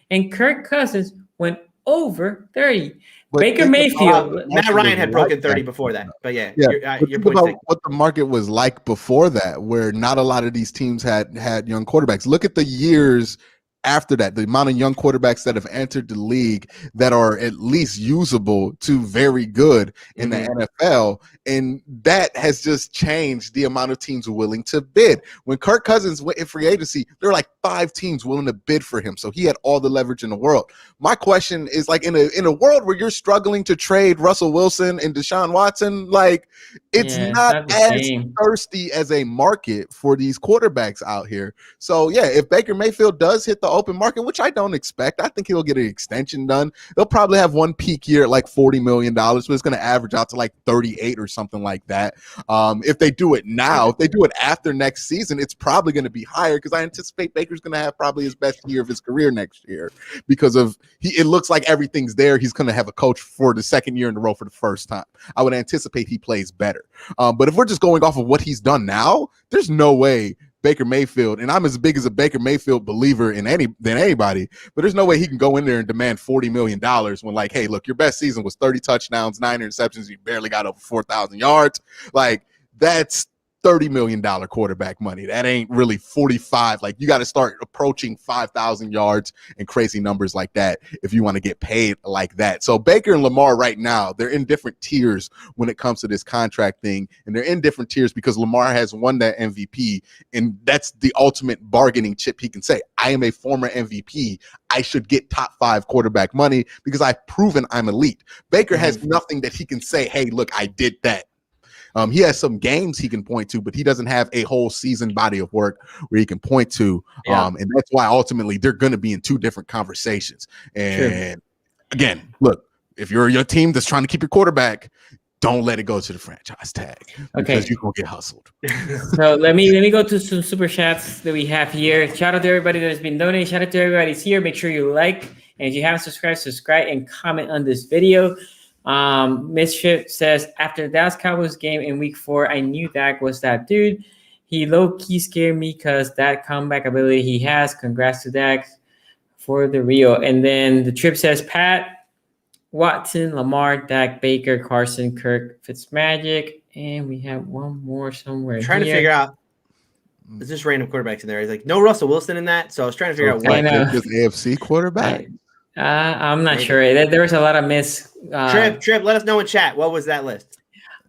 And Kirk Cousins went over 30. But Baker think Mayfield. about- Matt Ryan had broken 30 that. before that. But yeah, Yeah, but your think point's about taken. what the market was like before that, where not a lot of these teams had young quarterbacks. Look at the years after that, the amount of young quarterbacks that have entered the league that are at least usable to very good in the NFL, and that has just changed the amount of teams willing to bid. When Kirk Cousins went in free agency, there were like 5 teams willing to bid for him, so he had all the leverage in the world. My question is, like, in a world where you're struggling to trade Russell Wilson and Deshaun Watson, like, it's not the as same. thirsty as a market for these quarterbacks out here. So yeah, if Baker Mayfield does hit the open market, which I don't expect, I think he'll get an extension done. They'll probably have one peak year at like $40 million, but it's going to average out to like 38 or something like that. If they do it now, if they do it after next season, it's probably going to be higher, because I anticipate Baker's going to have probably his best year of his career next year, because of it looks like everything's there. He's going to have a coach for the second year in a row for the first time. I would anticipate he plays better. But if we're just going off of what he's done now, there's no way Baker Mayfield, and I'm as big as a Baker Mayfield believer than anybody, but there's no way he can go in there and demand $40 million when, like, hey, look, your best season was 30 touchdowns, 9 interceptions, you barely got over 4,000 yards. Like, that's $30 million quarterback money. That ain't really 45. Like, you got to start approaching 5,000 yards and crazy numbers like that if you want to get paid like that. So Baker and Lamar right now, they're in different tiers when it comes to this contract thing. And they're in different tiers because Lamar has won that MVP. And that's the ultimate bargaining chip he can say. I am a former MVP. I should get top 5 quarterback money because I've proven I'm elite. Baker has nothing that he can say, hey, look, I did that. He has some games he can point to, but he doesn't have a whole season body of work where he can point to. And that's why ultimately they're going to be in 2 different conversations. And again, look, if you're your team that's trying to keep your quarterback, don't let it go to the franchise tag, because you're going to get hustled. So let me go to some super chats that we have here. Shout out to everybody that has been donating. Shout out to everybody who's here. Make sure you like, and if you haven't subscribe and comment on this video. Mischief says, after Dallas Cowboys game in week 4, I knew Dak was that dude. He low-key scared me because that comeback ability he has. Congrats to Dak for the real. And then the trip says, Pat, Watson, Lamar, Dak, Baker, Carson, Kirk, Fitzmagic. And we have one more somewhere. I'm trying to figure out. There's just random quarterbacks in there. He's like, no Russell Wilson in that. So I was trying to figure out what. Just AFC quarterback? I'm not sure. There was a lot of miss. Trip, let us know in chat. What was that list?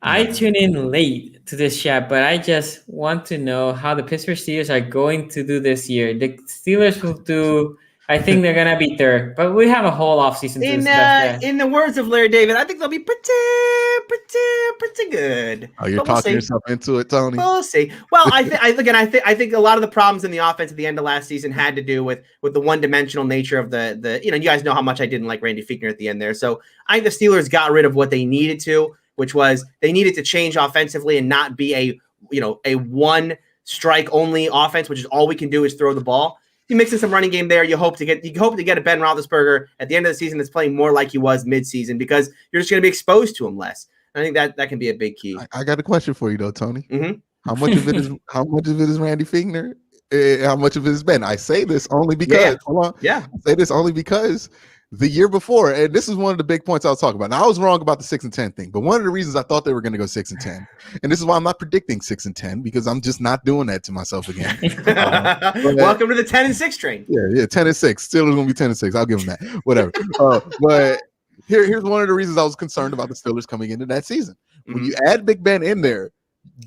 I tuned in late to this chat, but I just want to know how the Pittsburgh Steelers are going to do this year. The Steelers will do. I think they're gonna be third, but we have a whole offseason to discuss that. In the words of Larry David, I think they'll be pretty good. Oh, you're talking yourself into it, Tony. We'll see. Well, I think a lot of the problems in the offense at the end of last season had to do with the one-dimensional nature of the you guys know how much I didn't like Randy Fichtner at the end there. So I think the Steelers got rid of what they needed to, which was they needed to change offensively and not be a one strike only offense, which is all we can do is throw the ball. You mix in some running game there. You hope to get a Ben Roethlisberger at the end of the season that's playing more like he was midseason, because you're just going to be exposed to him less. I think that can be a big key. I got a question for you though, Tony. Mm-hmm. How much of it is Randy Fichtner? How much of it is Ben? I say this only because I say this only because the year before, and this is one of the big points I was talking about. Now, I was wrong about the 6-10 thing, but one of the reasons I thought they were going to go 6-10, and this is why I'm not predicting 6-10, because I'm just not doing that to myself again. Welcome to the 10-6 train. Yeah, 10-6. Still is going to be 10-6. I'll give them that. Whatever. But here's one of the reasons I was concerned about the Steelers coming into that season. When you add Big Ben in there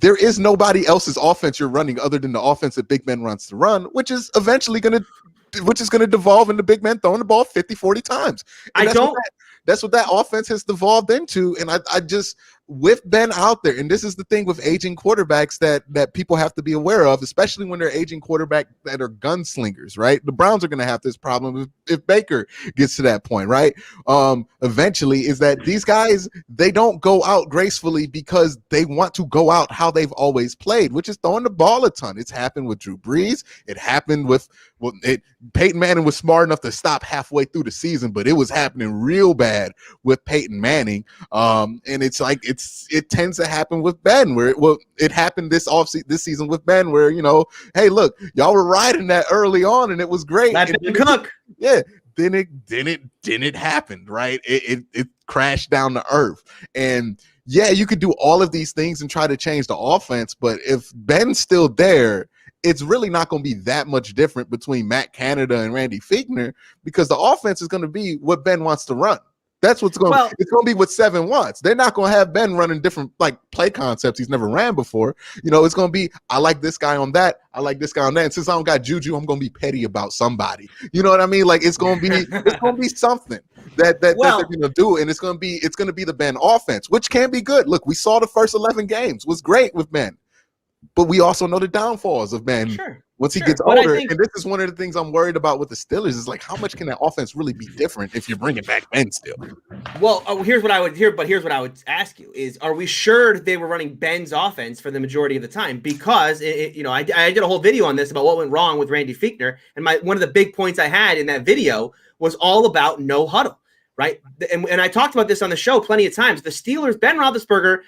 is nobody else's offense you're running other than the offense that Big Ben runs to run, which is eventually going to devolve into Big Ben throwing the ball 50, 40 times. And that's what that offense has devolved into. And I just, with Ben out there, and this is the thing with aging quarterbacks that people have to be aware of, especially when they're aging quarterbacks that are gunslingers, right? The Browns are going to have this problem if Baker gets to that point, right? Eventually, is that these guys, they don't go out gracefully because they want to go out how they've always played, which is throwing the ball a ton. It's happened with Drew Brees. It happened with Peyton Manning was smart enough to stop halfway through the season, but it was happening real bad with Peyton Manning. And it's like it tends to happen with Ben, where it happened this season with Ben, where hey, look, y'all were riding that early on and it was great. Let Ben cook. Yeah. Then it happened, right? It crashed down to earth. And yeah, you could do all of these things and try to change the offense, but if Ben's still there, it's really not going to be that much different between Matt Canada and Randy Fichtner, because the offense is going to be what Ben wants to run. That's what's going to it's going to be what Seven wants. They're not going to have Ben running different play concepts he's never ran before. It's going to be, I like this guy on that. I like this guy on that. And since I don't got Juju, I'm going to be petty about somebody. You know what I mean? Like it's going to be something that they're going to do, and it's going to be the Ben offense, which can be good. Look, we saw the first 11 games was great with Ben. But we also know the downfalls of Ben once he gets older. And this is one of the things I'm worried about with the Steelers is like, how much can that offense really be different if you're bringing back Ben still? Well, here's what I would ask you is, are we sure they were running Ben's offense for the majority of the time? Because I did a whole video on this about what went wrong with Randy Fichtner. And one of the big points I had in that video was all about no huddle, right? And I talked about this on the show plenty of times. The Steelers, Ben Roethlisberger,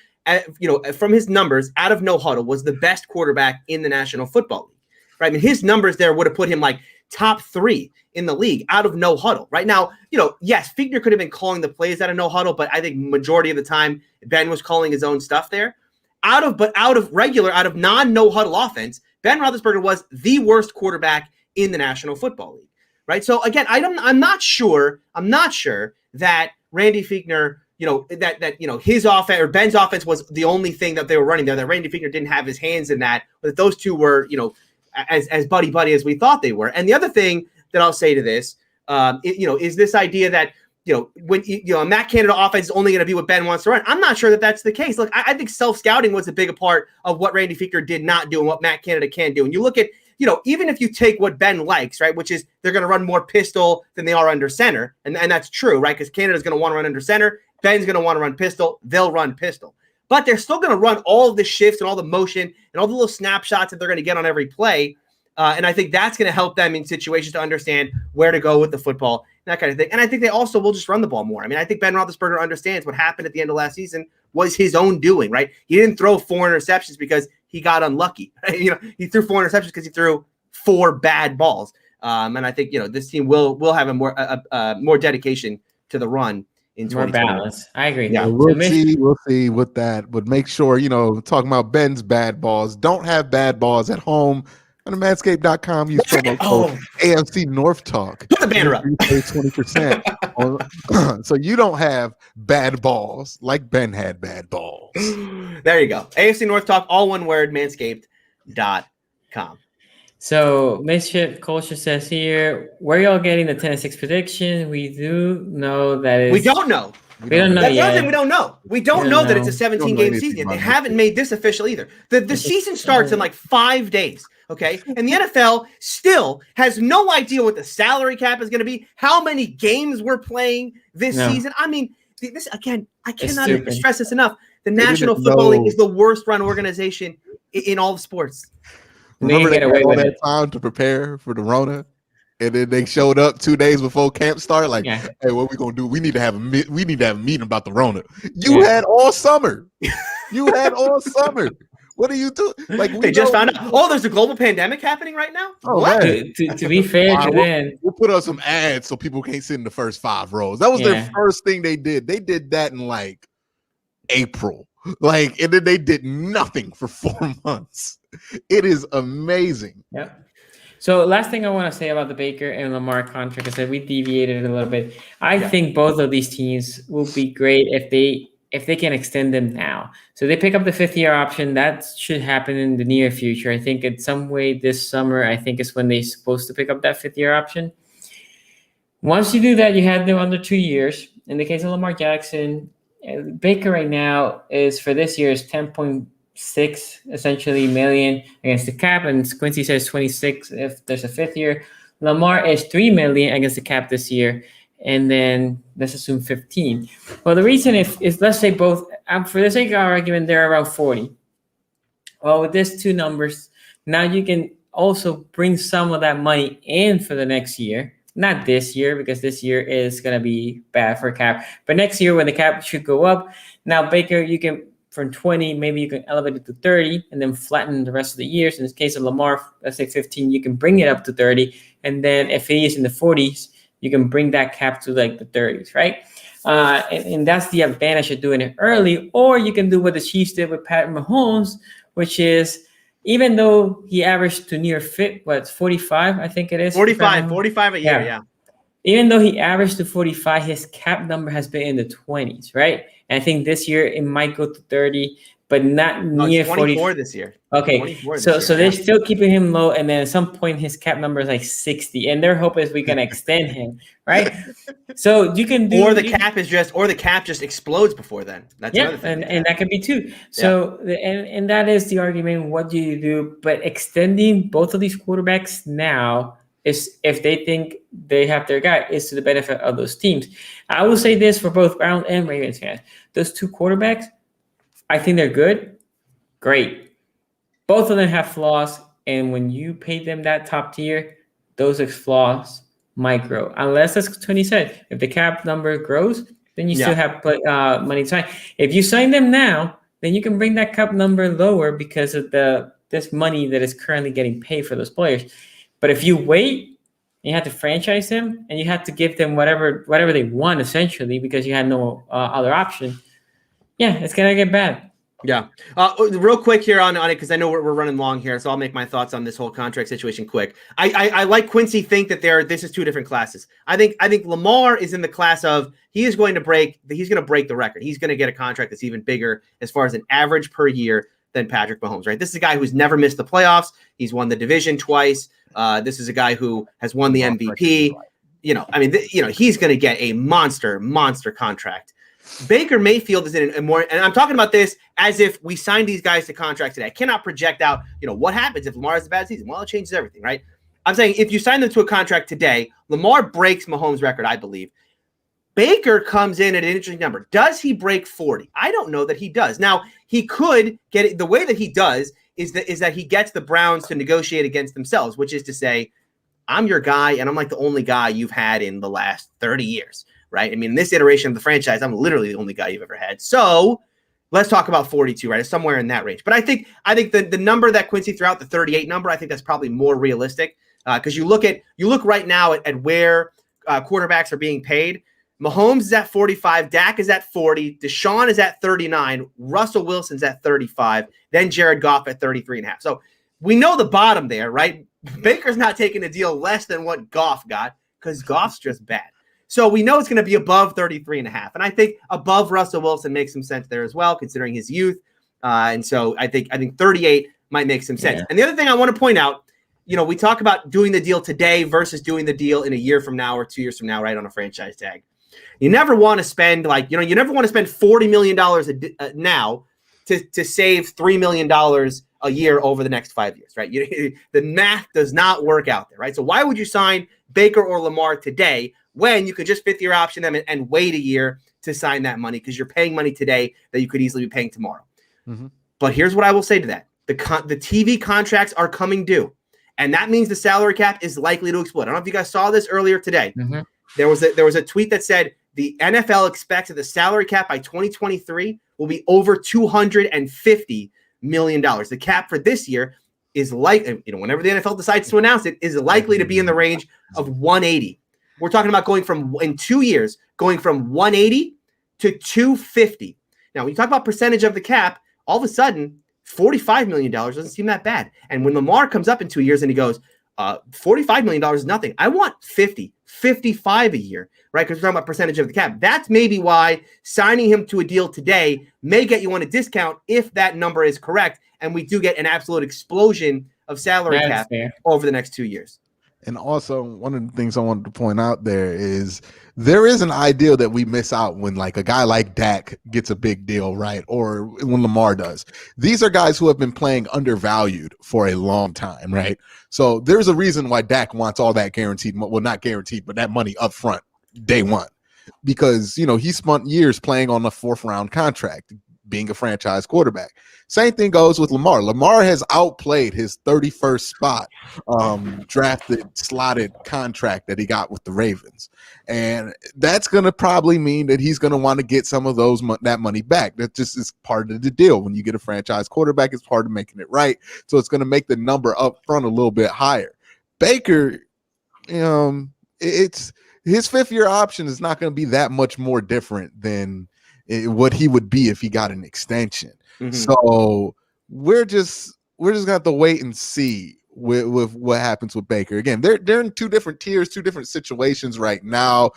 from his numbers, out of no huddle, was the best quarterback in the National Football League, right? I mean, his numbers there would have put him like top 3 in the league out of no huddle. Right now, yes, Fichtner could have been calling the plays out of no huddle, but I think majority of the time Ben was calling his own stuff there. Out of non-no huddle offense, Ben Roethlisberger was the worst quarterback in the National Football League, right? So again, I'm not sure that Randy Fichtner, his offense or Ben's offense was the only thing that they were running there, that Randy Fichtner didn't have his hands in that, but that those two were, as buddy as we thought they were. And the other thing that I'll say to this, is this idea that, when Matt Canada offense is only going to be what Ben wants to run. I'm not sure that that's the case. Look, I think self-scouting was a big part of what Randy Fichtner did not do and what Matt Canada can do. And you look at, even if you take what Ben likes, right, which is they're going to run more pistol than they are under center. And that's true, right? Because Canada's going to want to run under center. Ben's going to want to run pistol. They'll run pistol. But they're still going to run all of the shifts and all the motion and all the little snapshots that they're going to get on every play. And I think that's going to help them in situations to understand where to go with the football, that kind of thing. And I think they also will just run the ball more. I mean, I think Ben Roethlisberger understands what happened at the end of last season was his own doing, right? He didn't throw 4 interceptions because he got unlucky. Right? He threw 4 interceptions because he threw 4 bad balls. And I think, this team will have a more dedication to the run. More balance. I agree. Yeah, we'll see with that. But make sure, talking about Ben's bad balls, don't have bad balls at home. On the Manscaped.com, use promo code AFC North Talk. Put the banner up. 20%. So you don't have bad balls like Ben had bad balls. There you go. AFC North Talk, all one word, Manscaped.com. So Mischief Culture says here, where y'all getting the 10-6 prediction? We do know that it's... We don't know. We don't know That's yet. the other thing we don't know. We don't know that it's a 17-game season. They haven't made this official either. The season starts in like 5 days, okay? And the NFL still has no idea what the salary cap is going to be, how many games we're playing this season. I mean, this again, I cannot stress this enough. The National Football League is the worst run organization in all of sports. Remember they had all that time to prepare for the Rona? And then they showed up 2 days before camp started. Like, hey, what we gonna do? We need to have a meeting about the Rona. You had all summer. What do you do? Like they just found out. Oh, there's a global pandemic happening right now. Oh, what? To be fair to them, we'll put up some ads so people can't sit in the first 5 rows. That was their first thing they did. They did that in like April. And then they did nothing for 4 months. It is amazing. Yep. So last thing I want to say about the Baker and Lamar contract is that we deviated a little bit. I think both of these teams will be great if they can extend them now. So they pick up the 5th-year option. That should happen in the near future. I think in some way this summer, I think is when they're supposed to pick up that 5th-year option. Once you do that, you have them under 2 years. In the case of Lamar Jackson, Baker right now is for this year is 10.6 essentially million against the cap, and Quincy says 26 if there's a fifth year. Lamar is 3 million against the cap this year, and then let's assume 15. Well, the reason is let's say both, for the sake of our argument, they're around 40. Well, with these two numbers, now you can also bring some of that money in for the next year. Not this year, because this year is going to be bad for cap. But next year, when the cap should go up, now Baker, you can, from 20, maybe you can elevate it to 30 and then flatten the rest of the years. In this case of Lamar, let's say 15, you can bring it up to 30. And then if he is in the 40s, you can bring that cap to like the 30s, right? And that's the advantage of doing it early. Or you can do what the Chiefs did with Pat Mahomes, which is, even though he averaged to near fit, 45, I think it is. 45 a year, yeah. Even though he averaged to 45, his cap number has been in the 20s, right? And I think this year it might go to 30, but not near 24 40. this year. Okay, so they're still keeping him low, and then at some point his cap number is like 60, and their hope is we can extend him, right? So you can do, or the cap just explodes before then. That's another thing. And that could be too. So and that is the argument. What do you do? But extending both of these quarterbacks now is, if they think they have their guy, is to the benefit of those teams. I will say this for both Browns and Ravens fans: those two quarterbacks, I think they're good, great. Both of them have flaws, and when you pay them that top tier, those flaws might grow. Unless, as Tony said, if the cap number grows, then you still have money to sign. If you sign them now, then you can bring that cap number lower because of this money that is currently getting paid for those players. But if you wait, you have to franchise them, and you have to give them whatever they want, essentially, because you had no other option. Yeah, it's gonna get bad. Yeah. Real quick here on it, because I know we're running long here, so I'll make my thoughts on this whole contract situation quick. I like Quincy think that this is two different classes. I think Lamar is in the class of he's going to break the record. He's going to get a contract that's even bigger as far as an average per year than Patrick Mahomes, right? This is a guy who's never missed the playoffs. He's won the division twice. This is a guy who has won the MVP. He's going to get a monster contract. Baker Mayfield is in a more, and I'm talking about this as if we signed these guys to contract today. I cannot project out, what happens if Lamar has a bad season. Well, it changes everything, right? I'm saying if you sign them to a contract today, Lamar breaks Mahomes' record, I believe. Baker comes in at an interesting number. Does he break 40? I don't know that he does. Now, he could get it. The way that he does is that he gets the Browns to negotiate against themselves, which is to say, I'm your guy, and I'm like the only guy you've had in the last 30 years. Right? I mean, in this iteration of the franchise, I'm literally the only guy you've ever had. So let's talk about 42, right? It's somewhere in that range. But I think the number that Quincy threw out, the 38 number, I think that's probably more realistic because you look right now at where quarterbacks are being paid. Mahomes is at 45, Dak is at 40, Deshaun is at 39, Russell Wilson's at 35, then Jared Goff at 33.5. So we know the bottom there, right? Baker's not taking a deal less than what Goff got because Goff's just bad. So we know it's going to be above 33.5. And I think above Russell Wilson makes some sense there as well, considering his youth. And so I think 38 might make some sense. Yeah. And the other thing I want to point out, we talk about doing the deal today versus doing the deal in a year from now or 2 years from now, right, on a franchise tag. You never want to spend you never want to spend $40 million now to save $3 million a year over the next 5 years, right? The math does not work out there, right? So why would you sign Baker or Lamar today when you could just fifth year option them and wait a year to sign that money because you're paying money today that you could easily be paying tomorrow. Mm-hmm. But here's what I will say to that. The TV contracts are coming due, and that means the salary cap is likely to explode. I don't know if you guys saw this earlier today. Mm-hmm. There was a tweet that said the NFL expects that the salary cap by 2023 will be over $250 million. The cap for this year is whenever the NFL decides to announce it, is likely to be in the range of 180. We're talking about in 2 years, going from 180 to 250. Now, when you talk about percentage of the cap, all of a sudden, $45 million doesn't seem that bad. And when Lamar comes up in 2 years and he goes, $45 million is nothing. I want 50, 55 a year, right? Because we're talking about percentage of the cap. That's maybe why signing him to a deal today may get you on a discount if that number is correct. And we do get an absolute explosion of salary cap over the next 2 years. And also, one of the things I wanted to point out there is an ideal that we miss out when like a guy like Dak gets a big deal, right? Or when Lamar does. These are guys who have been playing undervalued for a long time, right? So there's a reason why Dak wants all that guaranteed, well, not guaranteed, but that money up front day one. Because, he spent years playing on a 4th round contract, being a franchise quarterback. Same thing goes with Lamar. Lamar has outplayed his 31st spot drafted slotted contract that he got with the Ravens. And that's going to probably mean that he's going to want to get some of that money back. That just is part of the deal. When you get a franchise quarterback, it's part of making it right. So it's going to make the number up front a little bit higher. Baker, it's his 5th-year option is not going to be that much more different than what he would be if he got an extension. Mm-hmm. So we're just gonna have to wait and see with what happens with Baker. Again, they're in 2 different tiers, 2 different situations right now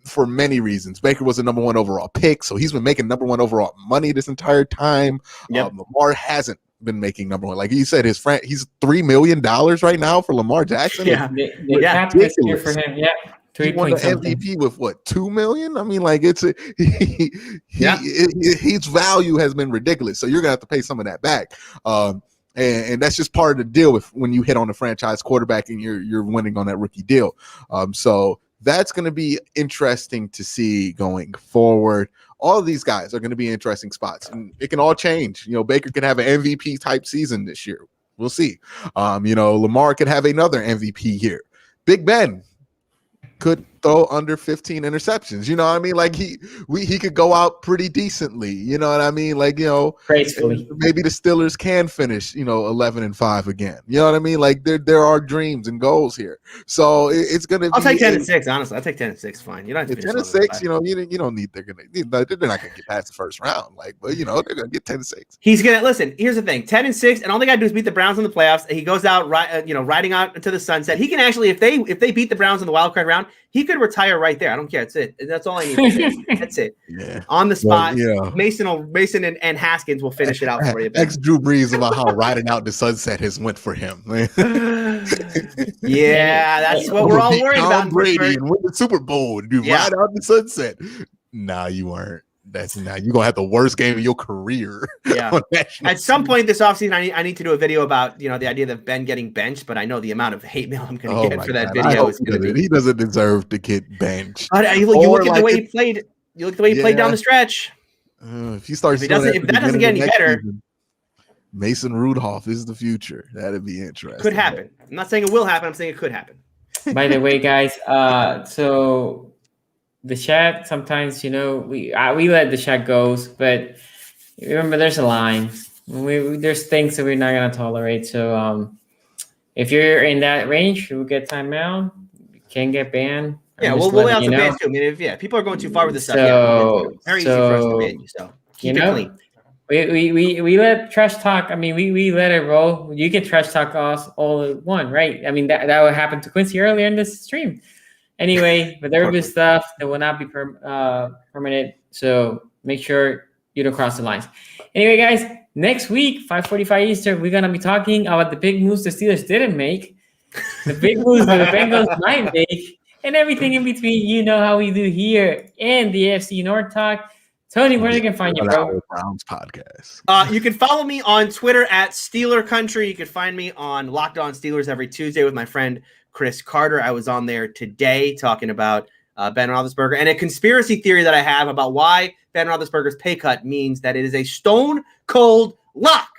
for many reasons. Baker was a number 1 overall pick, so he's been making number 1 overall money this entire time. Yep. Lamar hasn't been making number 1. Like you said, he's $3 million right now for Lamar Jackson. Yeah, this year for him. Yeah. He won the MVP with what, $2 million? I mean, like his value has been ridiculous. So you're gonna have to pay some of that back. And that's just part of the deal with when you hit on a franchise quarterback and you're winning on that rookie deal. So that's going to be interesting to see going forward. All of these guys are going to be interesting spots, and it can all change. Baker could have an MVP type season this year. We'll see. Lamar could have another MVP year. Big Ben could throw under 15 interceptions. You know what I mean? Like he could go out pretty decently. You know what I mean? Like, gracefully. Maybe the Steelers can finish, 11-5 again. You know what I mean? Like there are dreams and goals here. So it's gonna. I'll take 10-6. Honestly, I'll take 10-6. Fine. You don't have to 10-6. You don't need. They're not gonna get past the first round. Like, but they're gonna get 10-6. He's gonna listen. Here's the thing: 10-6, and all they gotta do is beat the Browns in the playoffs. He goes out riding out into the sunset. He can actually, if they beat the Browns in the wild card round, he could retire right there. I don't care. That's it. That's all I need to say. That's it. Yeah. On the spot. Well, yeah. Mason and Haskins will finish it out for you. Ex Drew Brees about how riding out the sunset has went for him. Yeah, that's what we're all worried about. Brady and win the Super Bowl and ride out the sunset. Nah, you weren't. You're gonna have the worst game of your career. Yeah. At some point this offseason, I need to do a video about the idea of Ben getting benched, but I know the amount of hate mail I'm gonna get for that video is gonna be. He doesn't deserve to get benched. You look at the way he played. You look at the way he played down the stretch. If he starts, if that doesn't get any better, season, Mason Rudolph is the future. That'd be interesting. Could happen. I'm not saying it will happen. I'm saying it could happen. By the way, guys, so the chat sometimes, we let the chat goes, but remember there's a line. There's things that we're not gonna tolerate. So if you're in that range, you will get timeout. You can get banned. Yeah, we'll lay out some bans too. I mean, if people are going too far with this stuff, it's very easy for us to ban you. So keep it clean. We let trash talk. I mean, we let it roll. You can trash talk us all at one, right? I mean, that would happen to Quincy earlier in this stream. Anyway, but there will be stuff that will not be permanent. So make sure you don't cross the lines. Anyway, guys, next week, 5:45 Eastern, we're gonna be talking about the big moves the Steelers didn't make, the big moves that the Bengals might make, and everything in between. You know how we do here in the AFC North Talk. Tony, where they can find you, bro? Browns podcast. You can follow me on Twitter at Steeler Country. You can find me on Locked On Steelers every Tuesday with my friend Chris Carter. I was on there today talking about Ben Roethlisberger and a conspiracy theory that I have about why Ben Roethlisberger's pay cut means that it is a stone cold lock.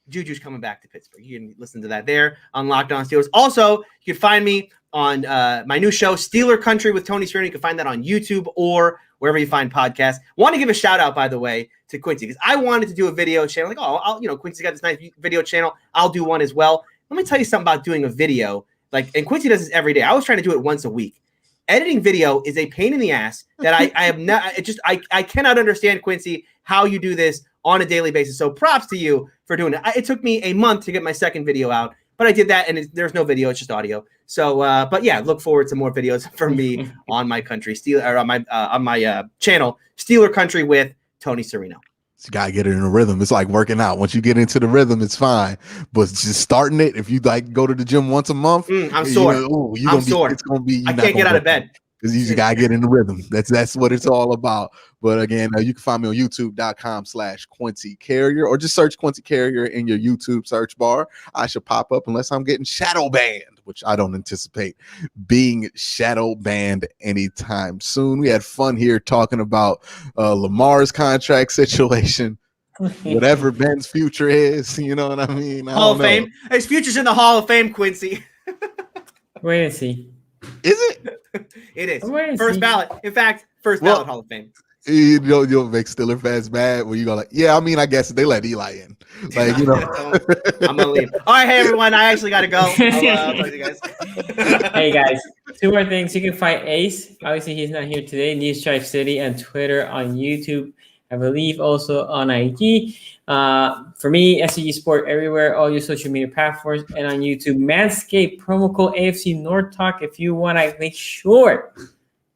Juju's coming back to Pittsburgh. You can listen to that there on Locked On Steelers. Also, you can find me on my new show, Steeler Country with Tony Serino. You can find that on YouTube or wherever you find podcasts. Want to give a shout out, by the way, to Quincy, because I wanted to do a video channel. Like, Quincy's got this nice video channel. I'll do one as well. Let me tell you something about doing a video. And Quincy does this every day. I was trying to do it once a week. Editing video is a pain in the ass that I have not. I cannot understand, Quincy, how you do this on a daily basis. So props to you for doing it. It took me a month to get my second video out, but I did that, and there's no video; it's just audio. So, but yeah, look forward to more videos from me on my channel, Steeler Country with Tony Serino. You gotta get it in a rhythm. It's like working out. Once you get into the rhythm, it's fine. But just starting it, if you like go to the gym once a month, I'm sore. I'm sore. It's gonna be. I can't get out of bed. Because you just gotta get in the rhythm. That's what it's all about. But again, you can find me on youtube.com/Quincy Carrier, or just search Quincy Carrier in your YouTube search bar. I should pop up unless I'm getting shadow banned, which I don't anticipate being shadow banned anytime soon. We had fun here talking about Lamar's contract situation. Whatever Ben's future is, you know what I mean? Hall of Fame. His future's in the Hall of Fame, Quincy. Wait and see. Is it? It is. Wait and First see. ballot. In fact, first ballot Hall of Fame. You'll make Steeler fans mad when you go like, yeah, I mean, I guess they let Eli in. Like, you know. I'm gonna leave. All right, hey everyone, I actually gotta go. I'll talk to you guys. Hey guys, two more things. You can find Ace. Obviously, he's not here today. News Drive City on Twitter, on YouTube, I believe also on IG. For me, SCG Sport everywhere, all your social media platforms, and on YouTube. Manscaped, promo code AFC North Talk. If you want to make sure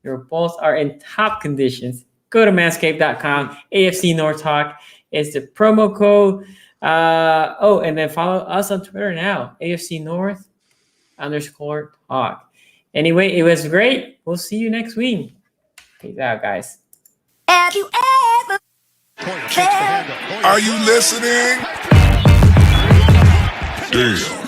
your balls are in top conditions, go to manscaped.com. AFC North Talk is the promo code. And then follow us on Twitter now, AFC North _talk. Anyway, it was great. We'll see you next week. Peace out, guys. Have you ever Are you listening? Damn.